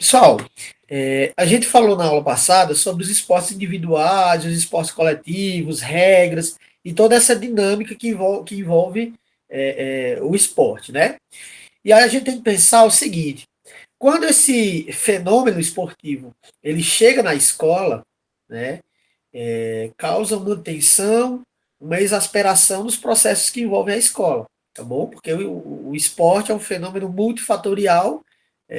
Pessoal, a gente falou na aula passada sobre os esportes individuais, os esportes coletivos, regras e toda essa dinâmica que envolve o esporte, né? E aí a gente tem que pensar o seguinte: quando esse fenômeno esportivo ele chega na escola, né, causa uma tensão, uma exasperação nos processos que envolvem a escola, tá bom? Porque o esporte é um fenômeno multifatorial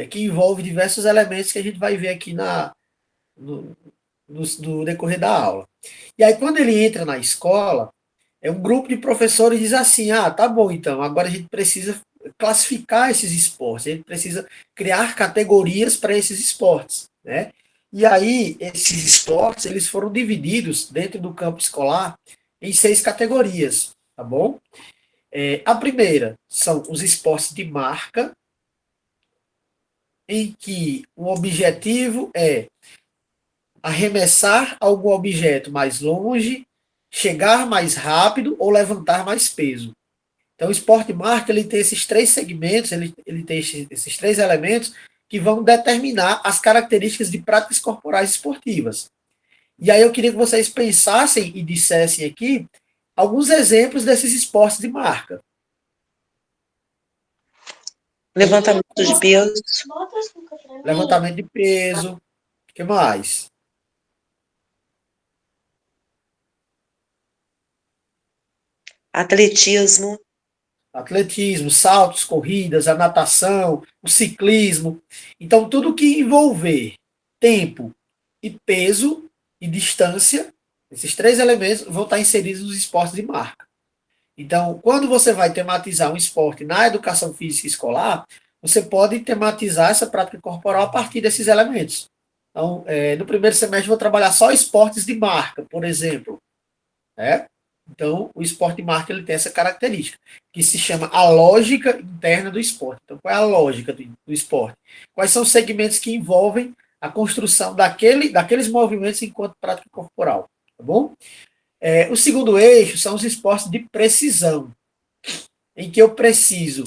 que envolve diversos elementos que a gente vai ver aqui no, no decorrer da aula. E aí, quando ele entra na escola, um grupo de professores diz assim: ah, tá bom, então, agora a gente precisa classificar esses esportes, a gente precisa criar categorias para esses esportes, né? E aí, esses esportes, eles foram divididos dentro do campo escolar em 6 categorias, tá bom? A primeira são os esportes de marca, em que o objetivo é arremessar algum objeto mais longe, chegar mais rápido ou levantar mais peso. Então, o esporte marca ele tem esses 3 segmentos, ele tem esses 3 elementos que vão determinar as características de práticas corporais esportivas. E aí eu queria que vocês pensassem e dissessem aqui alguns exemplos desses esportes de marca. Levantamento de peso. Levantamento de peso. O que mais? Atletismo. Atletismo, saltos, corridas, a natação, o ciclismo. Então, tudo que envolver tempo e peso e distância, esses 3 elementos vão estar inseridos nos esportes de marca. Então, quando você vai tematizar um esporte na educação física escolar, você pode tematizar essa prática corporal a partir desses elementos. Então, no primeiro semestre, eu vou trabalhar só esportes de marca, por exemplo. Né? Então, o esporte de marca ele tem essa característica, que se chama a lógica interna do esporte. Então, qual é a lógica do esporte? Quais são os segmentos que envolvem a construção daqueles movimentos enquanto prática corporal? Tá bom? O segundo eixo são os esportes de precisão, em que eu preciso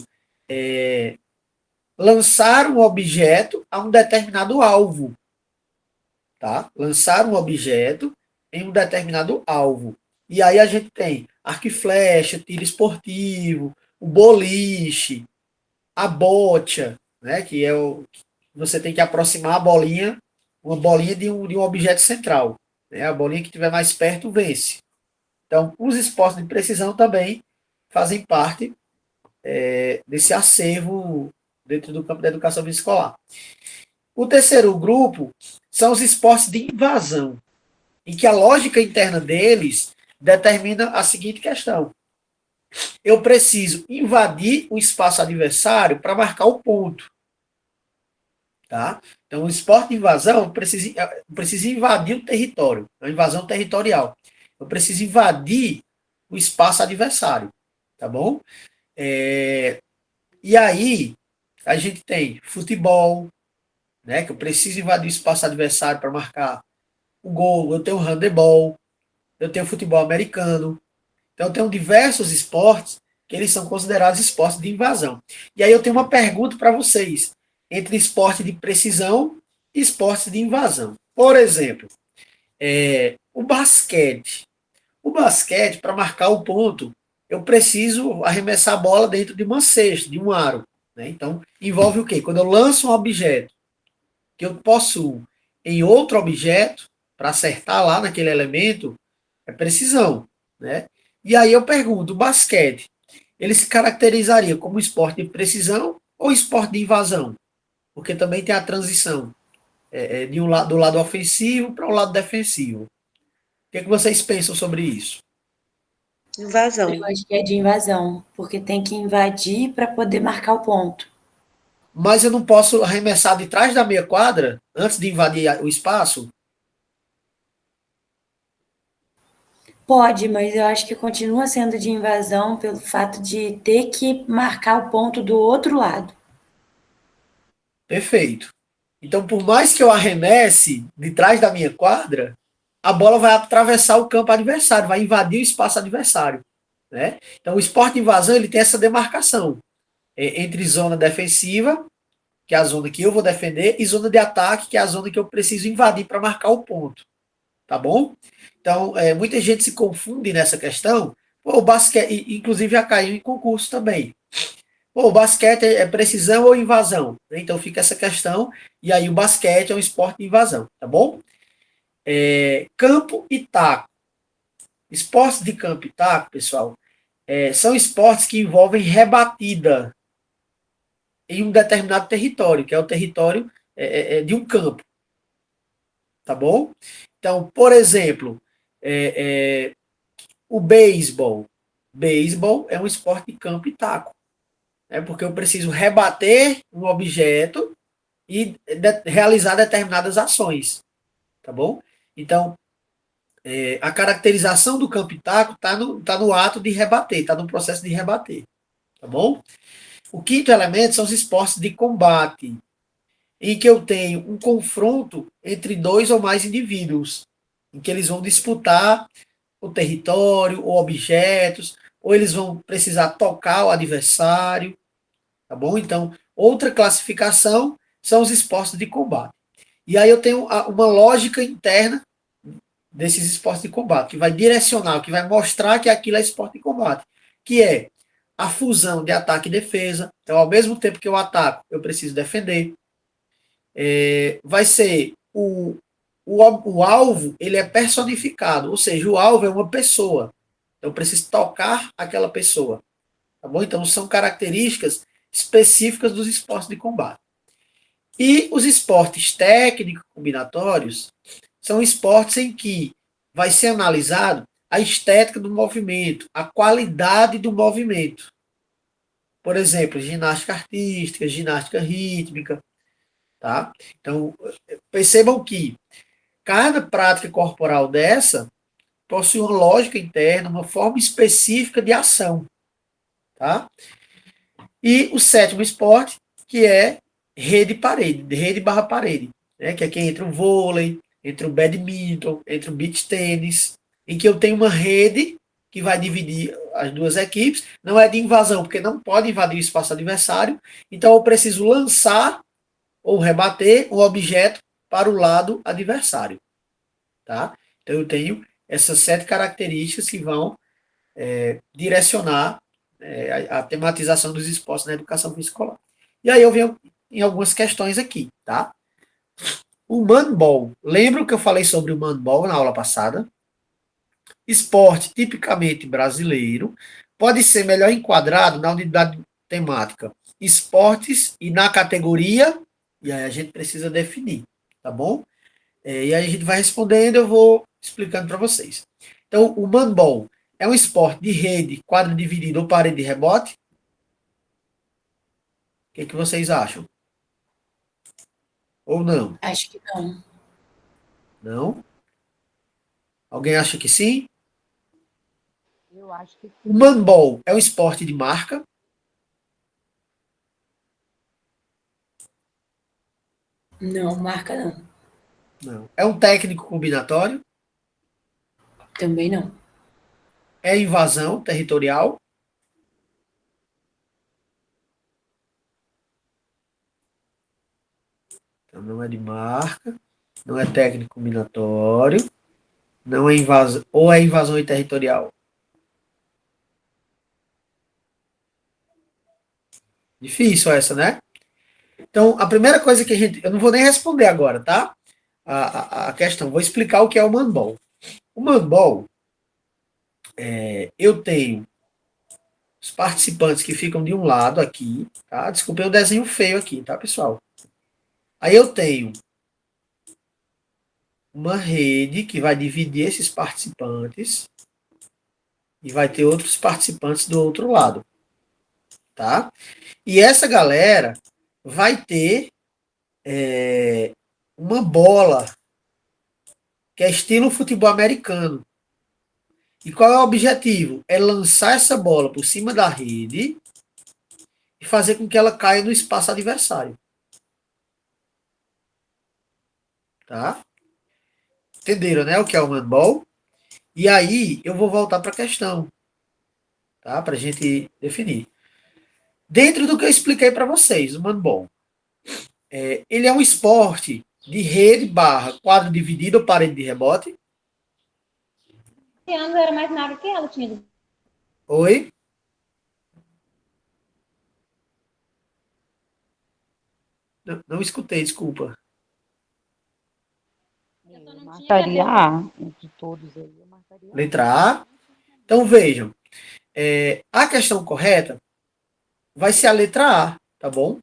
lançar um objeto a um determinado alvo. Tá? Lançar um objeto em um determinado alvo. E aí a gente tem arco e flecha, tiro esportivo, o boliche, a bocha, né, que é o você tem que aproximar a bolinha, uma bolinha de um objeto central. Né, a bolinha que estiver mais perto vence. Então, os esportes de precisão também fazem parte desse acervo dentro do campo da educação física escolar. O terceiro grupo são os esportes de invasão, em que a lógica interna deles determina a seguinte questão: eu preciso invadir o espaço adversário para marcar o ponto. Tá? Então, o esporte de invasão precisa invadir o território, a invasão territorial. Eu preciso invadir o espaço adversário. Tá bom? E aí, a gente tem futebol, né, que eu preciso invadir o espaço adversário para marcar o gol. Eu tenho handebol, eu tenho futebol americano. Então, eu tenho diversos esportes que eles são considerados esportes de invasão. E aí eu tenho uma pergunta para vocês, entre esporte de precisão e esportes de invasão. Por exemplo, o basquete. O basquete, para marcar o ponto, eu preciso arremessar a bola dentro de uma cesta, de um aro. Né? Então, envolve o quê? Quando eu lanço um objeto que eu possuo em outro objeto, para acertar lá naquele elemento, é precisão. Né? E aí eu pergunto, o basquete, ele se caracterizaria como esporte de precisão ou esporte de invasão? Porque também tem a transição do lado ofensivo para o lado defensivo. O que, é que vocês pensam sobre isso? Invasão. Eu acho que é de invasão, porque tem que invadir para poder marcar o ponto. Mas eu não posso arremessar de trás da meia quadra antes de invadir o espaço? Pode, mas eu acho que continua sendo de invasão pelo fato de ter que marcar o ponto do outro lado. Perfeito. Então, por mais que eu arremesse de trás da minha quadra, a bola vai atravessar o campo adversário, vai invadir o espaço adversário. Né? Então, o esporte de invasão ele tem essa demarcação entre zona defensiva que é a zona que eu vou defender, e zona de ataque, que é a zona que eu preciso invadir para marcar o ponto. Tá bom? Então, muita gente se confunde nessa questão. Pô, o basquete, inclusive já caiu em concurso também. Pô, o basquete é precisão ou invasão? Então fica essa questão, e aí o basquete é um esporte de invasão, tá bom? Campo e taco. Esportes de campo e taco, pessoal, são esportes que envolvem rebatida em um determinado território, que é o território de um campo, tá bom? Então, por exemplo, o beisebol. Beisebol é um esporte de campo e taco. Porque eu preciso rebater um objeto e realizar determinadas ações. Tá bom? Então, a caracterização do campo e taco está no ato de rebater, está no processo de rebater. Tá bom? O quinto elemento são os esportes de combate, em que eu tenho um confronto entre dois ou mais indivíduos, em que eles vão disputar o território, ou objetos, ou eles vão precisar tocar o adversário, tá bom? Então, outra classificação são os esportes de combate. E aí eu tenho uma lógica interna desses esportes de combate, que vai direcionar, que vai mostrar que aquilo é esporte de combate, que é a fusão de ataque e defesa. Então, ao mesmo tempo que eu ataco, eu preciso defender. Vai ser o alvo, ele é personificado, ou seja, o alvo é uma pessoa. Então, eu preciso tocar aquela pessoa. Tá bom? Então, são características específicas dos esportes de combate. E os esportes técnicos combinatórios são esportes em que vai ser analisado a estética do movimento, a qualidade do movimento. Por exemplo, ginástica artística, ginástica rítmica. Tá? Então, percebam que cada prática corporal dessa possui uma lógica interna, uma forma específica de ação. Tá? E o sétimo esporte, que é rede-parede, rede/parede, né? Que é que entra o vôlei, entre o badminton, entre o beach tênis, em que eu tenho uma rede que vai dividir as duas equipes, não é de invasão, porque não pode invadir o espaço adversário, então eu preciso lançar ou rebater o objeto para o lado adversário. Tá? Então eu tenho essas 7 características que vão direcionar a tematização dos esportes na educação física escolar. E aí eu venho em algumas questões aqui, tá? O manball. Lembra que eu falei sobre o manball na aula passada? Esporte tipicamente brasileiro. Pode ser melhor enquadrado na unidade temática esportes e na categoria, e aí a gente precisa definir, tá bom? E aí a gente vai respondendo, eu vou explicando para vocês. Então, o manball é um esporte de rede, quadra dividida ou parede de rebote? O que vocês acham? Ou não? Acho que não. Não? Alguém acha que sim? Eu acho que O manball é um esporte de marca? Não, marca não. Não. É um técnico combinatório? Também não. É invasão territorial? Então não é de marca, não é técnico combinatório, não é invasão, ou é invasão territorial? Difícil essa, né? Então, a primeira coisa que a gente. Eu não vou nem responder agora, tá? A questão. Vou explicar o que é o manball. O manball, eu tenho os participantes que ficam de um lado aqui, tá? Desculpem o desenho feio aqui, tá, pessoal? Aí eu tenho uma rede que vai dividir esses participantes e vai ter outros participantes do outro lado, tá? E essa galera vai ter uma bola que é estilo futebol americano. E qual é o objetivo? É lançar essa bola por cima da rede e fazer com que ela caia no espaço adversário. Tá? Entenderam, né? O que é o handball? E aí eu vou voltar para a questão, tá? Para a gente definir. Dentro do que eu expliquei para vocês, o handball, Ele é um esporte de rede barra quadro dividido ou parede de rebote? Esse ano eu era mais nova que ela, tinha. Oi? Não, não escutei, desculpa. Eu marcaria A, entre todos aí, eu marcaria A. Letra A. Então vejam, a questão correta vai ser a letra A, tá bom?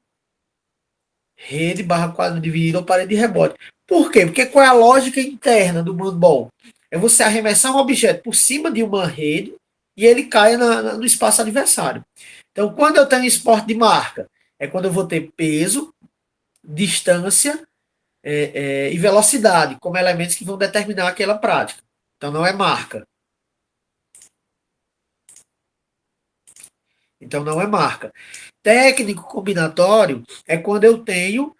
Rede barra quadro dividido ou parede de rebote. Por quê? Porque qual é a lógica interna do handball? É você arremessar um objeto por cima de uma rede e ele cai no espaço adversário. Então, quando eu tenho esporte de marca, é quando eu vou ter peso, distância e velocidade como elementos que vão determinar aquela prática. Então, não é marca. Então, não é marca. Técnico combinatório é quando eu tenho.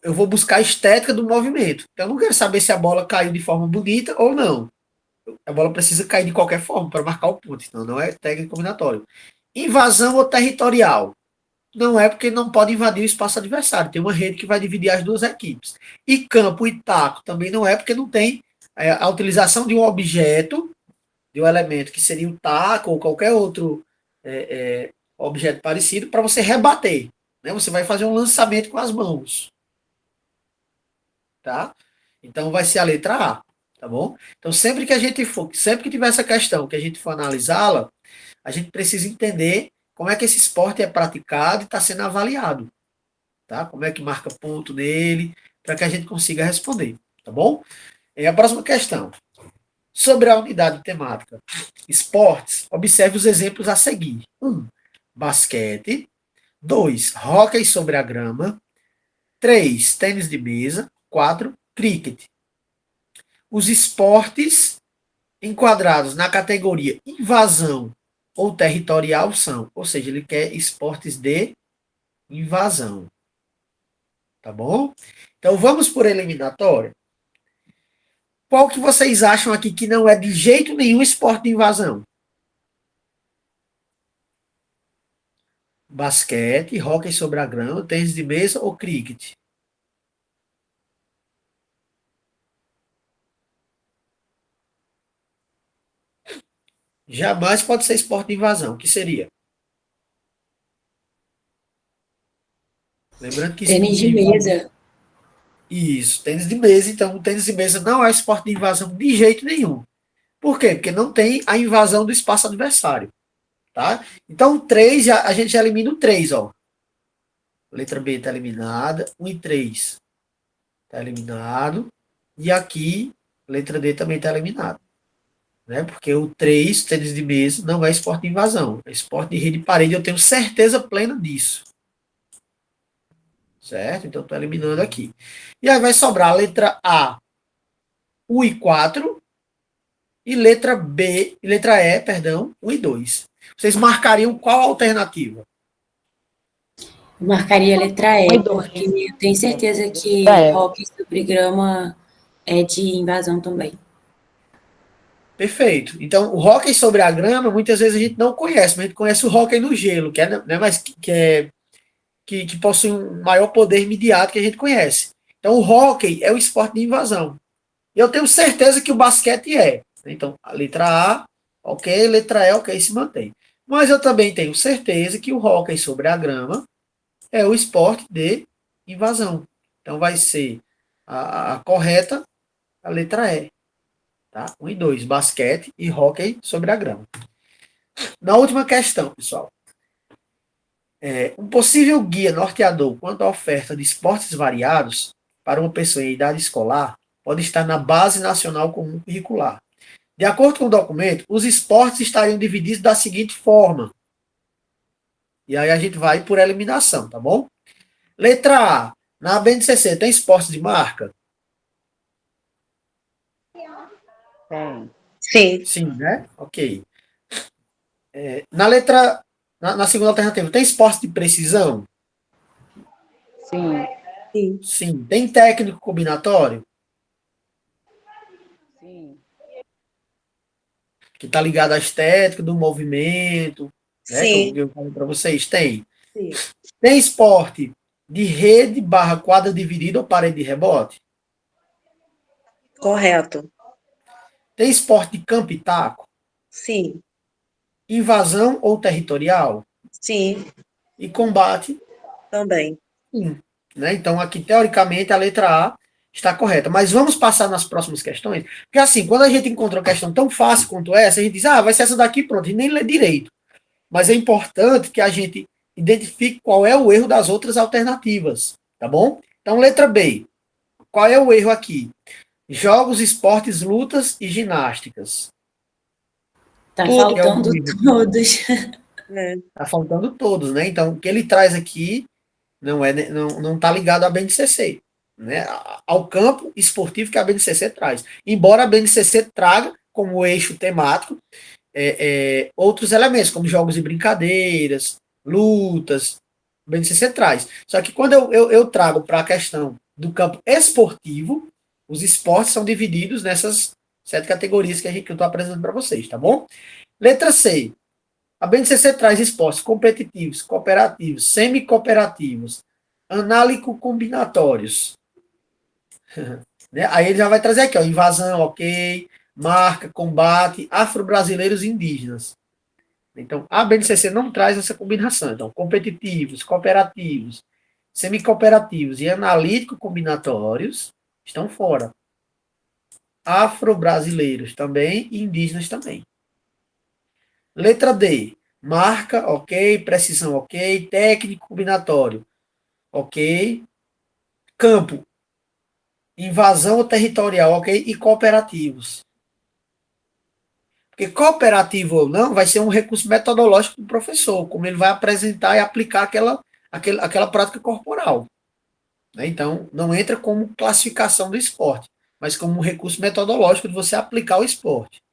Eu vou buscar a estética do movimento. Então, eu não quero saber se a bola caiu de forma bonita ou não. A bola precisa cair de qualquer forma para marcar o ponto. Então, não é técnico combinatório. Invasão ou territorial. Não é porque não pode invadir o espaço adversário. Tem uma rede que vai dividir as duas equipes. E campo e taco também não é porque não tem a utilização de um objeto, de um elemento que seria o taco ou qualquer outro objeto parecido para você rebater. Né? Você vai fazer um lançamento com as mãos. Tá? Então vai ser a letra A, tá bom? Então sempre que tiver essa questão, que a gente for analisá-la, a gente precisa entender como é que esse esporte é praticado e está sendo avaliado, tá? Como é que marca ponto nele, para que a gente consiga responder, tá bom? E a próxima questão, sobre a unidade temática, esportes, observe os exemplos a seguir. 1, basquete. 2, hóquei sobre a grama. 3, tênis de mesa. 4, cricket. Os esportes enquadrados na categoria invasão ou territorial são, ou seja, ele quer esportes de invasão. Tá bom? Então vamos por eliminatória. Qual que vocês acham aqui que não é de jeito nenhum esporte de invasão? Basquete, hóquei sobre a grama, tênis de mesa ou cricket? Jamais pode ser esporte de invasão. O que seria? Lembrando que Tênis esporte de de invasão. mesa. Isso, tênis de mesa. Então, o tênis de mesa não é esporte de invasão de jeito nenhum. Por quê? Porque não tem a invasão do espaço adversário. Tá? Então, o 3, a gente já elimina o 3. Ó. Letra B está eliminada. 1 e 3 está eliminado. E aqui, letra D também está eliminada. Né? Porque o 3, tênis de mesa, não é esporte de invasão. É esporte de rede e parede. Eu tenho certeza plena disso. Certo? Então, estou eliminando aqui. E aí vai sobrar a letra A, 1 e 4. E letra B, letra E, perdão, 1 e 2. Vocês marcariam qual alternativa? Eu marcaria a letra Um E, e dois. porque eu tenho certeza que Letra E. hóquei sobre grama é de invasão também. Perfeito. Então, o hóquei sobre a grama, muitas vezes a gente não conhece, mas a gente conhece o hóquei no gelo, que é, né, mas que possui um maior poder midiático que a gente conhece. Então, o hóquei é o esporte de invasão. E eu tenho certeza que o basquete é. Então, a letra A, ok, letra E, ok, se mantém. Mas eu também tenho certeza que o hóquei sobre a grama é o esporte de invasão. Então, vai ser a correta, a letra E. Tá? 1 e 2, basquete e hóquei sobre a grama. Na última questão, pessoal. Um possível guia norteador quanto à oferta de esportes variados para uma pessoa em idade escolar pode estar na Base Nacional Comum Curricular. De acordo com o documento, os esportes estariam divididos da seguinte forma. E aí a gente vai por eliminação, tá bom? Letra A. Na BNCC tem esportes de marca? Tem. Sim, Sim, né? Ok. Na letra. Na segunda alternativa, tem esporte de precisão? Sim. sim, Sim. Tem técnico combinatório? Sim. Que está ligado à estética do movimento, né? Que sim, eu falei para vocês. Tem. sim, Tem esporte de rede barra quadra dividida ou parede de rebote? Correto. Tem esporte de campo e taco? Sim. Invasão ou territorial? Sim. E combate? Também. Sim. Né? Então, aqui, teoricamente, a letra A está correta. Mas vamos passar nas próximas questões? Porque, assim, quando a gente encontra uma questão tão fácil quanto essa, a gente diz, vai ser essa daqui, pronto, e nem lê direito. Mas é importante que a gente identifique qual é o erro das outras alternativas, tá bom? Então, letra B. Qual é o erro aqui? Jogos, esportes, lutas e ginásticas. Tá Tudo. Tem algum faltando erro aqui? todos. É. Tá faltando todos, né? Então, o que ele traz aqui não tá ligado à BNCC, né? Ao campo esportivo que a BNCC traz. Embora a BNCC traga como eixo temático outros elementos, como jogos e brincadeiras, lutas, a BNCC traz. Só que quando eu trago para a questão do campo esportivo, os esportes são divididos nessas 7 categorias que eu estou apresentando para vocês, tá bom? Letra C. A BNCC traz esportes competitivos, cooperativos, semi-cooperativos, análico-combinatórios. Né? Aí ele já vai trazer aqui, ó, invasão, ok, marca, combate, afro-brasileiros e indígenas. Então, a BNCC não traz essa combinação. Então, competitivos, cooperativos, semi-cooperativos e analítico-combinatórios estão fora. Afro-brasileiros também e indígenas também. Letra D. Marca, ok. Precisão, ok. Técnico combinatório, ok. Campo. Invasão territorial, ok. E cooperativos. Porque cooperativo ou não, vai ser um recurso metodológico do professor, como ele vai apresentar e aplicar aquela prática corporal. Né? Então, não entra como classificação do esporte, mas como um recurso metodológico de você aplicar o esporte.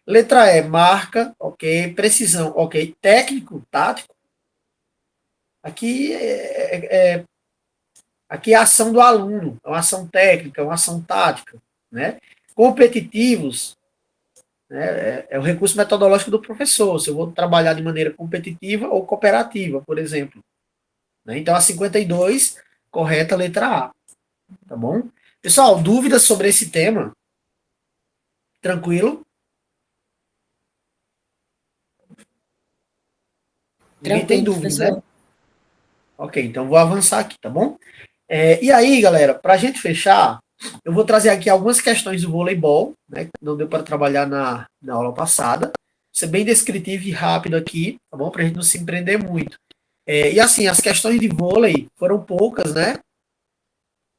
Letra E, marca, ok. Precisão, ok. Técnico, tático. Aqui aqui é a ação do aluno, é uma ação técnica, é uma ação tática. Né? Competitivos, né, é o recurso metodológico do professor, se eu vou trabalhar de maneira competitiva ou cooperativa, por exemplo. Né? Então, a 52, correta, letra A. Tá bom? Pessoal, dúvidas sobre esse tema? Tranquilo? Ninguém tem Tranquilo, dúvida, né? professor. Ok, então vou avançar aqui, tá bom? E aí, galera, para a gente fechar, eu vou trazer aqui algumas questões do voleibol, né, que não deu para trabalhar na aula passada. Ser bem descritivo e rápido aqui, tá bom? Para a gente não se empreender muito. E assim, as questões de vôlei foram poucas, né?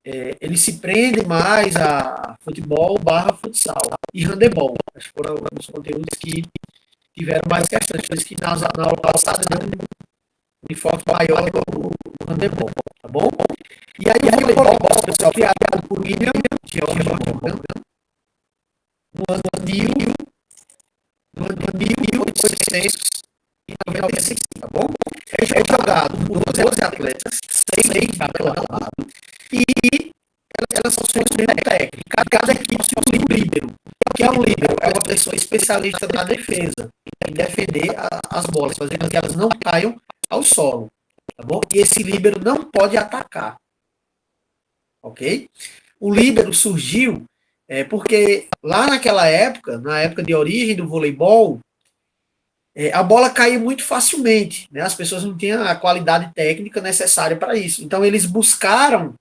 Eles se prendem mais a futebol barra futsal e handebol. Acho que foram os conteúdos que tiveram mais questões, por isso que na aula passada deu um enfoque maior no handebol, tá bom? E aí o voleibol, pessoal, criado por William George Morgan no ano de 1895, tá bom? É jogado por 12 atletas, 6 de cada lado, e elas possuem o mesmo técnico. Cada equipe possui um líbero. O que é um líbero? É uma pessoa especialista na defesa, em defender as bolas, fazer com que elas não caiam ao solo, tá bom? E esse líbero não pode atacar, ok? O líbero surgiu porque lá naquela época, na época de origem do voleibol, a bola caía muito facilmente, né? As pessoas não tinham a qualidade técnica necessária para isso. Então eles buscaram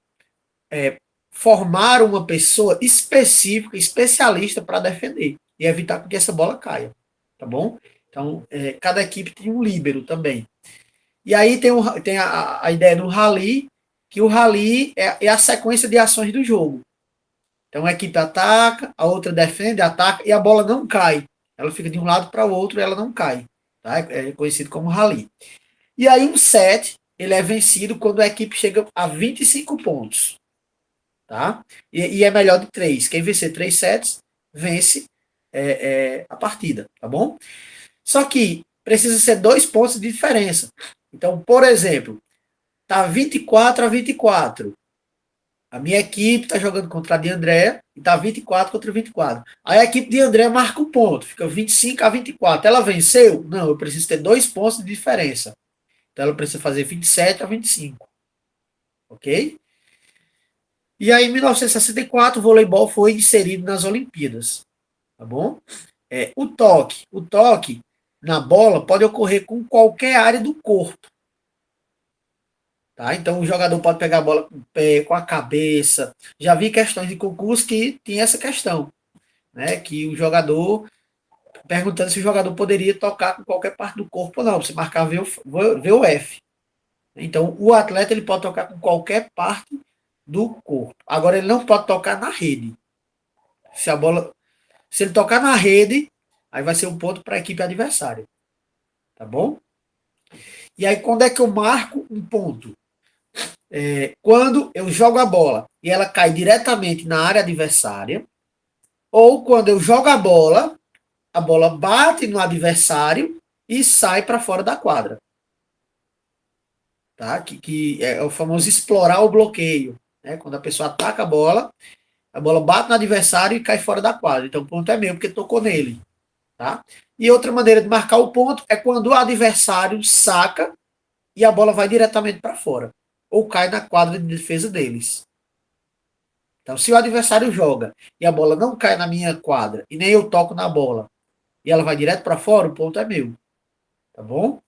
formar uma pessoa específica, especialista para defender e evitar que essa bola caia, tá bom? Então cada equipe tem um líbero também. E aí tem a ideia do rally, que o rally é a sequência de ações do jogo. Então a equipe ataca, a outra defende, ataca e a bola não cai. Ela fica de um lado para o outro e ela não cai. Tá? É conhecido como rally. E aí um set, ele é vencido quando a equipe chega a 25 pontos. Tá? E é melhor de 3. Quem vencer 3 sets, vence a partida. Tá bom? Só que precisa ser 2 pontos de diferença. Então, por exemplo, tá 24-24. A minha equipe está jogando contra a de André e está 24-24. Aí a equipe de André marca um ponto, fica 25-24. Ela venceu? Não, eu preciso ter 2 pontos de diferença. Então ela precisa fazer 27-25. ok? E aí, em 1964, o voleibol foi inserido nas Olimpíadas, tá bom? O toque na bola pode ocorrer com qualquer área do corpo, tá? Então, o jogador pode pegar a bola com o pé, com a cabeça. Já vi questões de concurso que tinha essa questão, né? Que o jogador, perguntando se o jogador poderia tocar com qualquer parte do corpo ou não. Você marcar VOF. Então, o atleta ele pode tocar com qualquer parte do corpo. Agora, ele não pode tocar na rede. Se ele tocar na rede, aí vai ser um ponto para a equipe adversária. Tá bom? E aí, quando é que eu marco um ponto? Quando eu jogo a bola e ela cai diretamente na área adversária, ou quando eu jogo a bola bate no adversário e sai para fora da quadra. Tá? Que é o famoso explorar o bloqueio. Né? Quando a pessoa ataca a bola bate no adversário e cai fora da quadra. Então o ponto é meu, porque tocou nele. Tá? E outra maneira de marcar o ponto é quando o adversário saca e a bola vai diretamente para fora. Ou cai na quadra de defesa deles. Então, se o adversário joga e a bola não cai na minha quadra e nem eu toco na bola e ela vai direto para fora, o ponto é meu. Tá bom?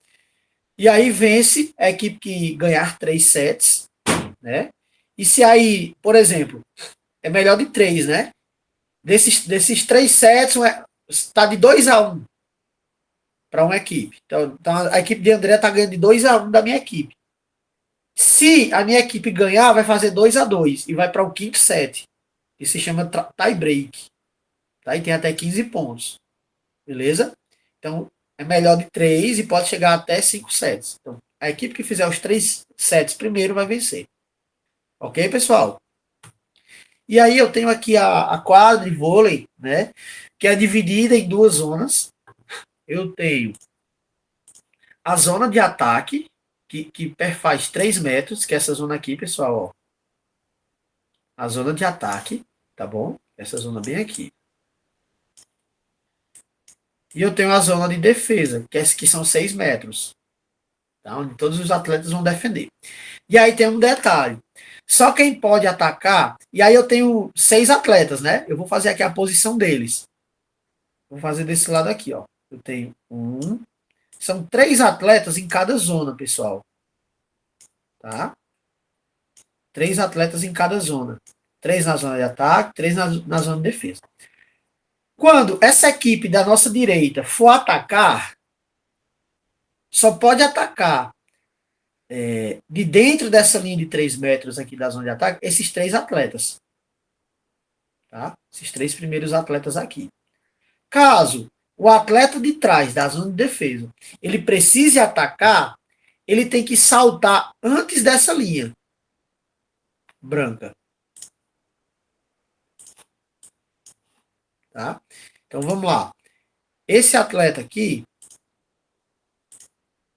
E aí vence a equipe que ganhar 3 sets, né? E se aí, por exemplo, é melhor de 3, né? Desses 3 sets, está de 2-1 para uma equipe. Então, a equipe de André está ganhando de 2-1 da minha equipe. Se a minha equipe ganhar, vai fazer 2-2 e vai para o quinto set. Isso se chama tie break. Tá? E tem até 15 pontos. Beleza? Então, é melhor de 3 e pode chegar até 5 sets. Então, a equipe que fizer os 3 sets primeiro vai vencer. Ok, pessoal? E aí eu tenho aqui a quadra de vôlei, né? Que é dividida em 2 zonas. Eu tenho a zona de ataque, que perfaz 3 metros, que é essa zona aqui, pessoal, ó. A zona de ataque, tá bom? Essa zona bem aqui. E eu tenho a zona de defesa, que são 6 metros. Tá? Onde todos os atletas vão defender. E aí tem um detalhe. Só quem pode atacar, e aí eu tenho 6 atletas, né? Eu vou fazer aqui a posição deles. Vou fazer desse lado aqui, ó. Eu tenho são 3 atletas em cada zona, pessoal. Tá? 3 atletas em cada zona. 3 na zona de ataque, 3 na zona de defesa. Quando essa equipe da nossa direita for atacar, só pode atacar de dentro dessa linha de 3 metros aqui da zona de ataque, esses 3 atletas. Tá? Esses 3 primeiros atletas aqui. Caso o atleta de trás da zona de defesa, ele precise atacar, ele tem que saltar antes dessa linha branca. Tá? Então vamos lá. Esse atleta aqui,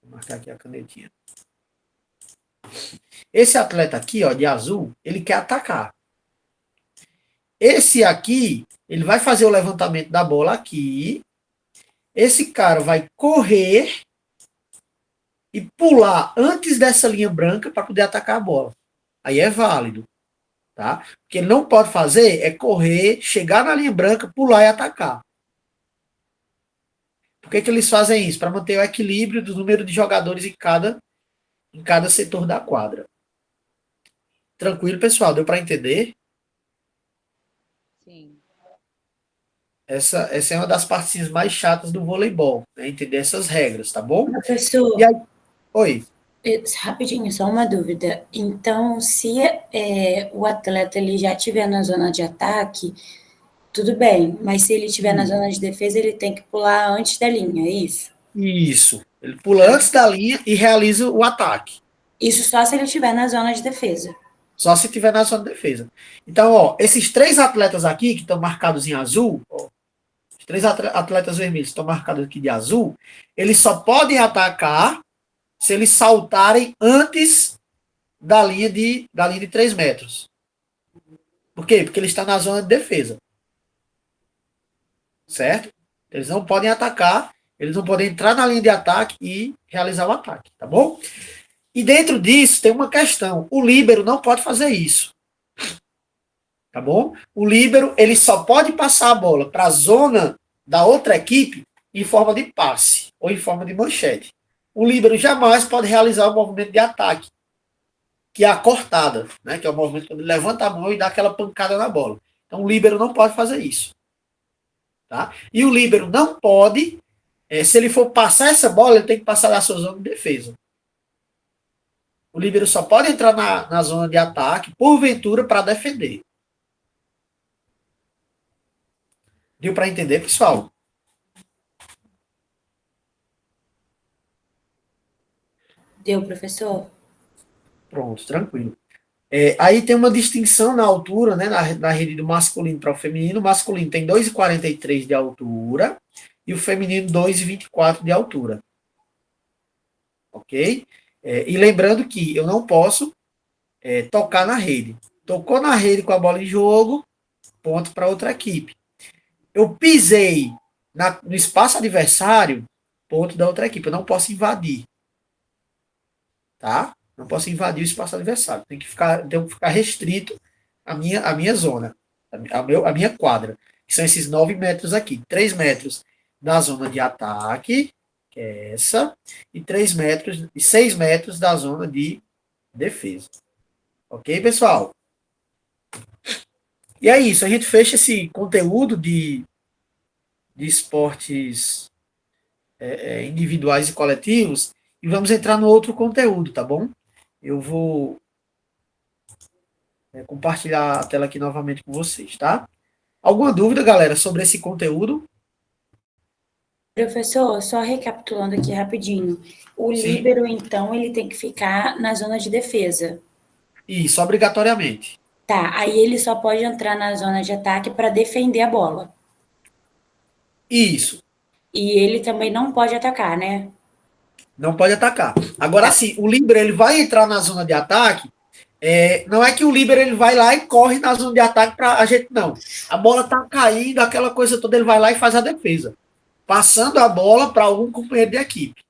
vou marcar aqui a canetinha. Esse atleta aqui, ó, de azul, ele quer atacar. Esse aqui, ele vai fazer o levantamento da bola aqui. Esse cara vai correr e pular antes dessa linha branca para poder atacar a bola. Aí é válido. Tá? O que ele não pode fazer é correr, chegar na linha branca, pular e atacar. Por que eles fazem isso? Para manter o equilíbrio do número de jogadores em cada setor da quadra. Tranquilo, pessoal? Deu para entender? Sim. Essa é uma das partes mais chatas do voleibol, né? Entender essas regras, tá bom? Professor, E aí, oi. rapidinho, só uma dúvida. Então, se o atleta ele já estiver na zona de ataque, tudo bem, mas se ele estiver na zona de defesa, ele tem que pular antes da linha, é isso? Isso. Ele pula antes da linha e realiza o ataque. Isso só se ele estiver na zona de defesa. Só se tiver na zona de defesa. Então, ó, esses 3 atletas aqui que estão marcados em azul, ó, os 3 atletas vermelhos que estão marcados aqui de azul, eles só podem atacar se eles saltarem antes da linha de 3 metros. Por quê? Porque eles estão na zona de defesa. Certo? Eles não podem atacar, eles não podem entrar na linha de ataque e realizar o ataque, tá bom? E dentro disso tem uma questão. O líbero não pode fazer isso. Tá bom? O líbero, ele só pode passar a bola para a zona da outra equipe em forma de passe ou em forma de manchete. O líbero jamais pode realizar o movimento de ataque, que é a cortada, né? Que é o movimento quando ele levanta a mão e dá aquela pancada na bola. Então o líbero não pode fazer isso. Tá? E o líbero não pode, se ele for passar essa bola, ele tem que passar na sua zona de defesa. O líbero só pode entrar na zona de ataque, porventura, para defender. Deu para entender, pessoal? Deu, professor? Pronto, tranquilo. Aí tem uma distinção na altura, né, na rede do masculino para o feminino. O masculino tem 2,43 de altura e o feminino 2,24 de altura. Ok? E lembrando que eu não posso tocar na rede. Tocou na rede com a bola em jogo, ponto para outra equipe. Eu pisei no espaço adversário, ponto da outra equipe. Eu não posso invadir. Tá? Não posso invadir o espaço adversário. Tenho que ficar restrito à minha zona, a minha quadra. Que são esses 9 metros aqui. 3 metros da zona de ataque, que é essa, e 6 metros da zona de defesa. Ok, pessoal? E é isso. A gente fecha esse conteúdo de esportes individuais e coletivos e vamos entrar no outro conteúdo, tá bom? Eu vou compartilhar a tela aqui novamente com vocês, tá? Alguma dúvida, galera, sobre esse conteúdo? Professor, só recapitulando aqui rapidinho. O Sim. líbero, então, ele tem que ficar na zona de defesa. Isso, obrigatoriamente. Tá, aí ele só pode entrar na zona de ataque para defender a bola. Isso. E ele também não pode atacar, né? Não pode atacar. Agora, sim, o líbero ele vai entrar na zona de ataque. Não é que o líbero ele vai lá e corre na zona de ataque para a gente, não. A bola tá caindo, aquela coisa toda, ele vai lá e faz a defesa. Passando a bola para algum companheiro de equipe.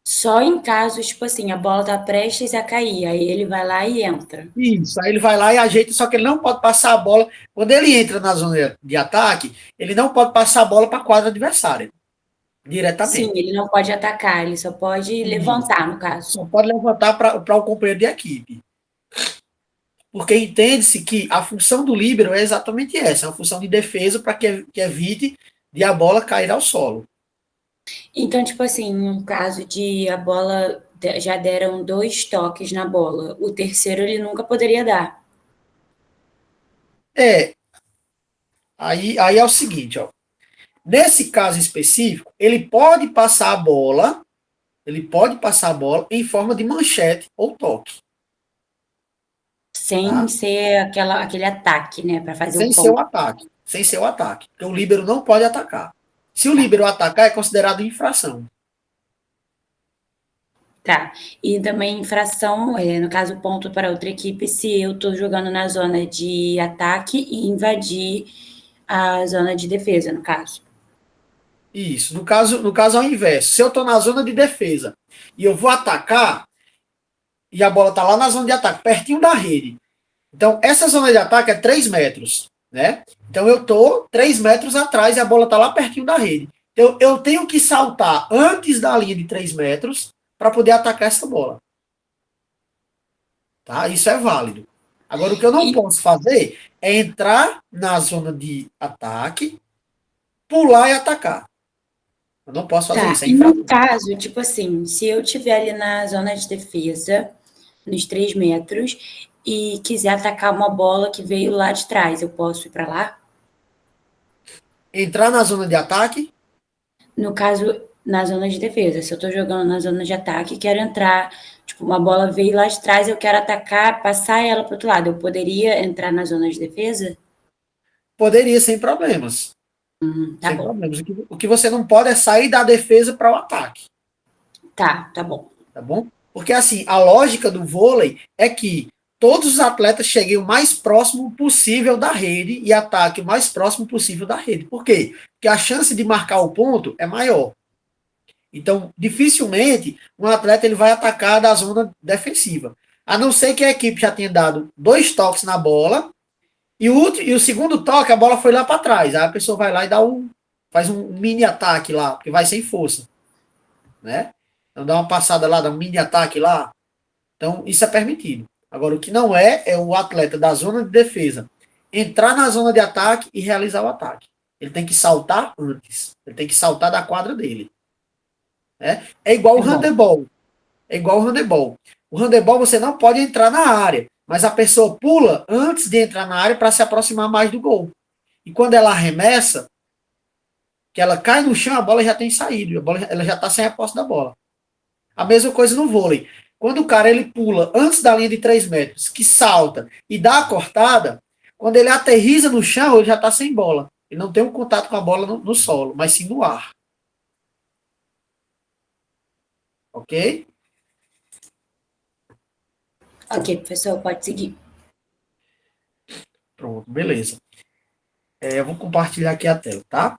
Só em casos, tipo assim, a bola tá prestes a cair, aí ele vai lá e entra. Isso, aí ele vai lá e ajeita, só que ele não pode passar a bola. Quando ele entra na zona de ataque, ele não pode passar a bola para a quadra adversária. Diretamente. Sim, ele não pode atacar, ele só pode levantar, no caso. Só pode levantar para o companheiro de equipe. Porque entende-se que a função do líbero é exatamente essa, é uma função de defesa para que evite de a bola cair ao solo. Então, tipo assim, no caso de a bola, já deram 2 toques na bola, o terceiro ele nunca poderia dar. Aí é o seguinte, ó. Nesse caso específico, ele pode passar a bola em forma de manchete ou toque. Sem ser aquele ataque, né? Para fazer Sem o ser o ponto. ataque. Sem ser o ataque. Porque o líbero não pode atacar. Se o líbero atacar, é considerado infração. Tá. E também infração, no caso, ponto para outra equipe, se eu tô jogando na zona de ataque e invadir a zona de defesa, no caso. Isso. No caso ao inverso. Se eu estou na zona de defesa e eu vou atacar, e a bola está lá na zona de ataque, pertinho da rede. Então, essa zona de ataque é 3 metros. Né? Então, eu estou 3 metros atrás e a bola está lá pertinho da rede. Então, eu tenho que saltar antes da linha de 3 metros para poder atacar essa bola. Tá? Isso é válido. Agora, o que eu não posso fazer é entrar na zona de ataque, pular e atacar. Eu não posso fazer isso. E no caso, tipo assim, se eu estiver ali na zona de defesa, nos 3 metros, e quiser atacar uma bola que veio lá de trás, eu posso ir para lá? Entrar na zona de ataque? No caso, na zona de defesa. Se eu tô jogando na zona de ataque, quero entrar, tipo, uma bola veio lá de trás, eu quero atacar, passar ela pro outro lado. Eu poderia entrar na zona de defesa? Poderia, sem problemas. Tá sem bom. problemas. O que você não pode é sair da defesa para o ataque. Tá bom. Tá bom? Porque, assim, a lógica do vôlei é que todos os atletas cheguem o mais próximo possível da rede e ataquem o mais próximo possível da rede. Por quê? Porque a chance de marcar o ponto é maior. Então, dificilmente um atleta ele vai atacar da zona defensiva. A não ser que a equipe já tenha dado 2 toques na bola e o segundo toque a bola foi lá para trás. Aí a pessoa vai lá e faz um mini ataque lá, porque vai sem força, né? Então dá uma passada lá, dá um mini ataque lá. Então isso é permitido. Agora o que não é o atleta da zona de defesa entrar na zona de ataque e realizar o ataque. Ele tem que saltar antes. Ele tem que saltar da quadra dele. É igual o handebol. É igual o handebol. O handebol você não pode entrar na área, mas a pessoa pula antes de entrar na área para se aproximar mais do gol. E quando ela arremessa, que ela cai no chão, a bola já tem saído, ela já está sem a posse da bola. A mesma coisa no vôlei. Quando o cara ele pula antes da linha de 3 metros, que salta e dá a cortada, quando ele aterriza no chão, ele já está sem bola. Ele não tem um contato com a bola no solo, mas sim no ar. Ok? Ok, professor, pode seguir. Pronto, beleza. Eu vou compartilhar aqui a tela, tá?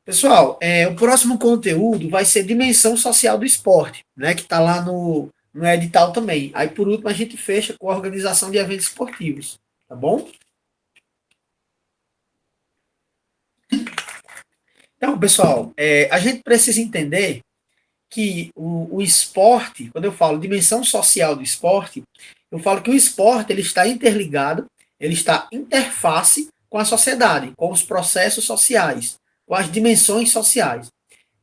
Pessoal, o próximo conteúdo vai ser dimensão social do esporte, né? Que está lá no edital também. Aí, por último, a gente fecha com a organização de eventos esportivos, tá bom? Então, pessoal, a gente precisa entender que o esporte, quando eu falo dimensão social do esporte, eu falo que o esporte ele está interligado, ele está interface com a sociedade, com os processos sociais, com as dimensões sociais.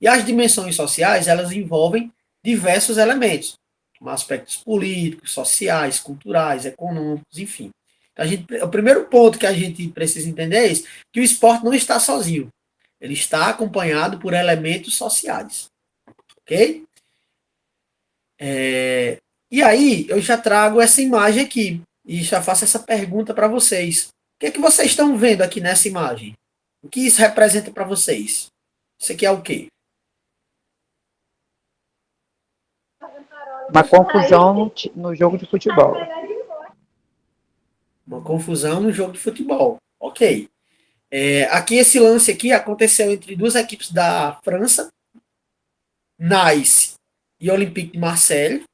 E as dimensões sociais, elas envolvem diversos elementos, como aspectos políticos, sociais, culturais, econômicos, enfim. Então, o primeiro ponto que a gente precisa entender é esse, que o esporte não está sozinho. Ele está acompanhado por elementos sociais. Ok? E aí, eu já trago essa imagem aqui e já faço essa pergunta para vocês. O que é que vocês estão vendo aqui nessa imagem? O que isso representa para vocês? Isso aqui é o quê? Uma confusão no jogo de futebol. Uma confusão no jogo de futebol. Ok. Aqui esse lance aqui aconteceu entre duas equipes da França, Nice e Olympique de Marseille.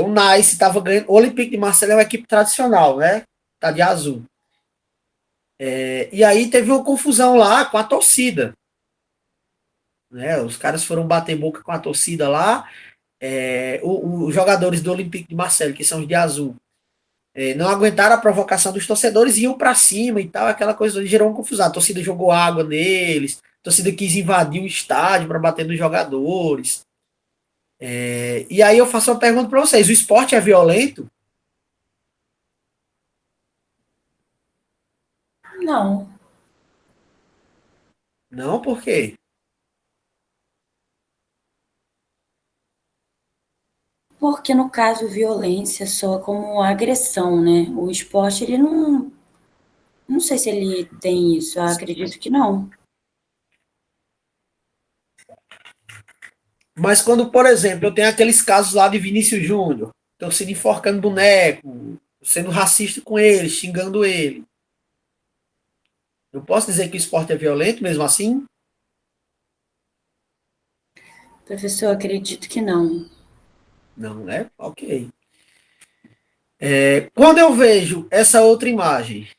O Nice estava ganhando. O Olympique de Marseille é uma equipe tradicional, né? Tá de azul. E aí teve uma confusão lá com a torcida. Né? Os caras foram bater boca com a torcida lá. Os jogadores do Olympique de Marseille, que são os de azul, não aguentaram a provocação dos torcedores e iam para cima e tal, aquela coisa gerou uma confusão. A torcida jogou água neles, a torcida quis invadir o estádio para bater nos jogadores. E aí eu faço uma pergunta para vocês: o esporte é violento? Não, Não, por quê? porque no caso violência soa como agressão, né? O esporte, ele não sei se ele tem isso, eu acredito que não. Mas quando, por exemplo, eu tenho aqueles casos lá de Vinícius Júnior, torcida enforcando boneco, sendo racista com ele, xingando ele. Eu posso dizer que o esporte é violento mesmo assim? Professor, acredito que não. Não, né? Ok. Quando eu vejo essa outra imagem,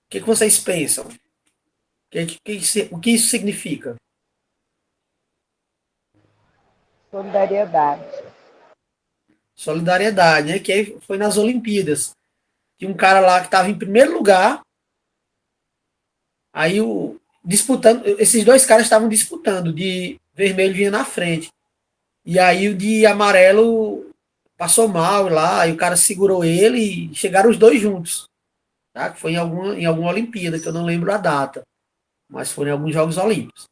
o que vocês pensam? O que isso significa? Solidariedade. Solidariedade, né? Que foi nas Olimpíadas. Tinha um cara lá que estava em primeiro lugar, aí disputando, esses dois caras estavam disputando, de vermelho vinha na frente. E aí o de amarelo passou mal lá, e o cara segurou ele e chegaram os dois juntos. Tá? Que foi em alguma Olimpíada, que eu não lembro a data, mas foram em alguns Jogos Olímpicos.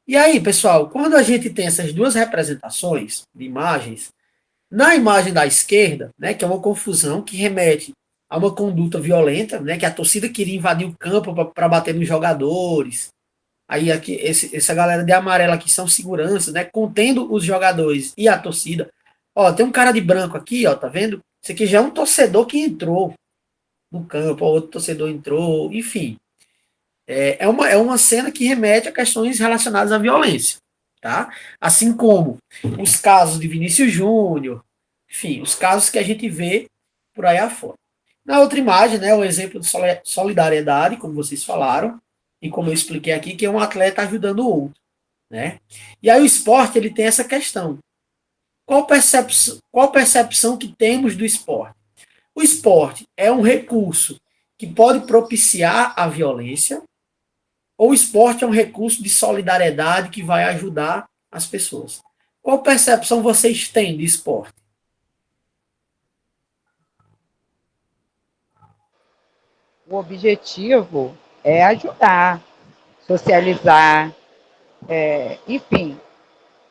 E aí, pessoal, quando a gente tem essas duas representações de imagens, na imagem da esquerda, né, que é uma confusão que remete a uma conduta violenta, né, que a torcida queria invadir o campo para bater nos jogadores, aí aqui, essa galera de amarelo aqui são seguranças, né? Contendo os jogadores e a torcida. Ó, tem um cara de branco aqui, ó, tá vendo? Esse aqui já é um torcedor que entrou no campo, ó, outro torcedor entrou, enfim. É uma cena que remete a questões relacionadas à violência, tá? Assim como os casos de Vinícius Júnior, enfim, os casos que a gente vê por aí afora. Na outra imagem, né, o exemplo de solidariedade, como vocês falaram, e como eu expliquei aqui, que é um atleta ajudando o outro, né? E aí o esporte, ele tem essa questão. Qual percepção que temos do esporte? O esporte é um recurso que pode propiciar a violência, ou o esporte é um recurso de solidariedade que vai ajudar as pessoas? Qual percepção vocês têm de esporte? O objetivo é ajudar, socializar, enfim,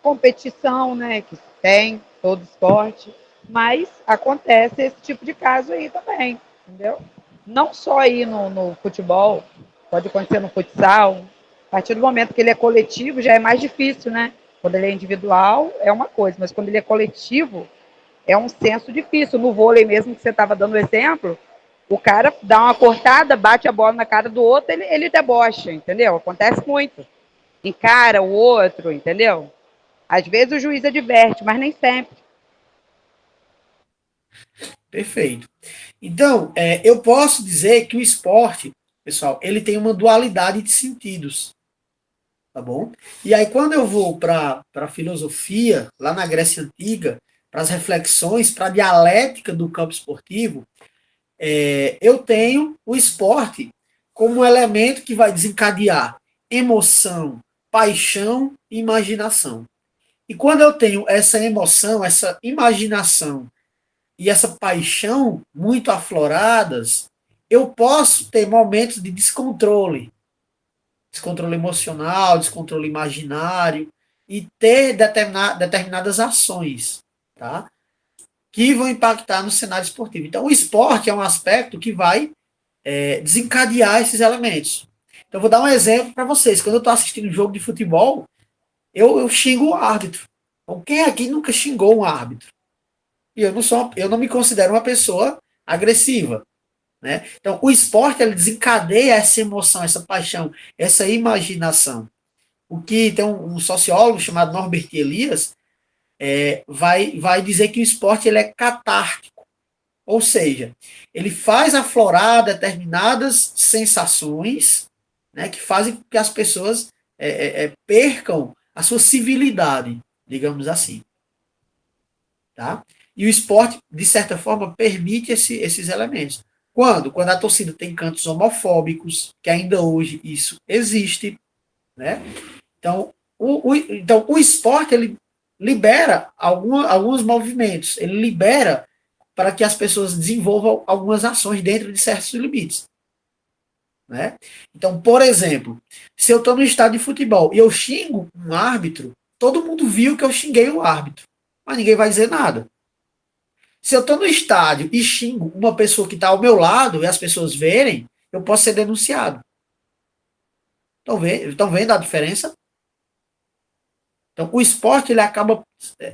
competição, né, que tem, todo esporte, mas acontece esse tipo de caso aí também, entendeu? Não só aí no futebol, pode acontecer no futsal, a partir do momento que ele é coletivo já é mais difícil, né? Quando ele é individual é uma coisa, mas quando ele é coletivo é um senso difícil. No vôlei mesmo que você estava dando exemplo, o cara dá uma cortada, bate a bola na cara do outro, ele debocha, entendeu? Acontece muito. Encara o outro, entendeu? Às vezes o juiz adverte, mas nem sempre. Perfeito. Então, eu posso dizer que o esporte, pessoal, ele tem uma dualidade de sentidos, tá bom? E aí, quando eu vou para a filosofia, lá na Grécia Antiga, para as reflexões, para a dialética do campo esportivo, eu tenho o esporte como um elemento que vai desencadear emoção, paixão e imaginação. E quando eu tenho essa emoção, essa imaginação e essa paixão muito afloradas, eu posso ter momentos de descontrole, descontrole emocional, descontrole imaginário, e ter determinadas ações, tá? Que vão impactar no cenário esportivo. Então, o esporte é um aspecto que vai desencadear esses elementos. Então, vou dar um exemplo para vocês. Quando eu estou assistindo um jogo de futebol, eu xingo o árbitro. Então, quem aqui nunca xingou um árbitro? E eu não me considero uma pessoa agressiva, né? Então, o esporte ele desencadeia essa emoção, essa paixão, essa imaginação. O que tem um sociólogo chamado Norbert Elias vai dizer que o esporte ele é catártico, ou seja, ele faz aflorar determinadas sensações, né, que fazem com que as pessoas percam a sua civilidade, digamos assim. Tá? E o esporte, de certa forma, permite esses elementos. Quando? Quando a torcida tem cantos homofóbicos, que ainda hoje isso existe, né? Então, o esporte, ele libera alguns movimentos, ele libera para que as pessoas desenvolvam algumas ações dentro de certos limites. Né? Então, por exemplo, se eu estou no estádio de futebol e eu xingo um árbitro, todo mundo viu que eu xinguei o árbitro, mas ninguém vai dizer nada. Se eu estou no estádio e xingo uma pessoa que está ao meu lado e as pessoas verem, eu posso ser denunciado. Estão vendo a diferença? Então, o esporte ele acaba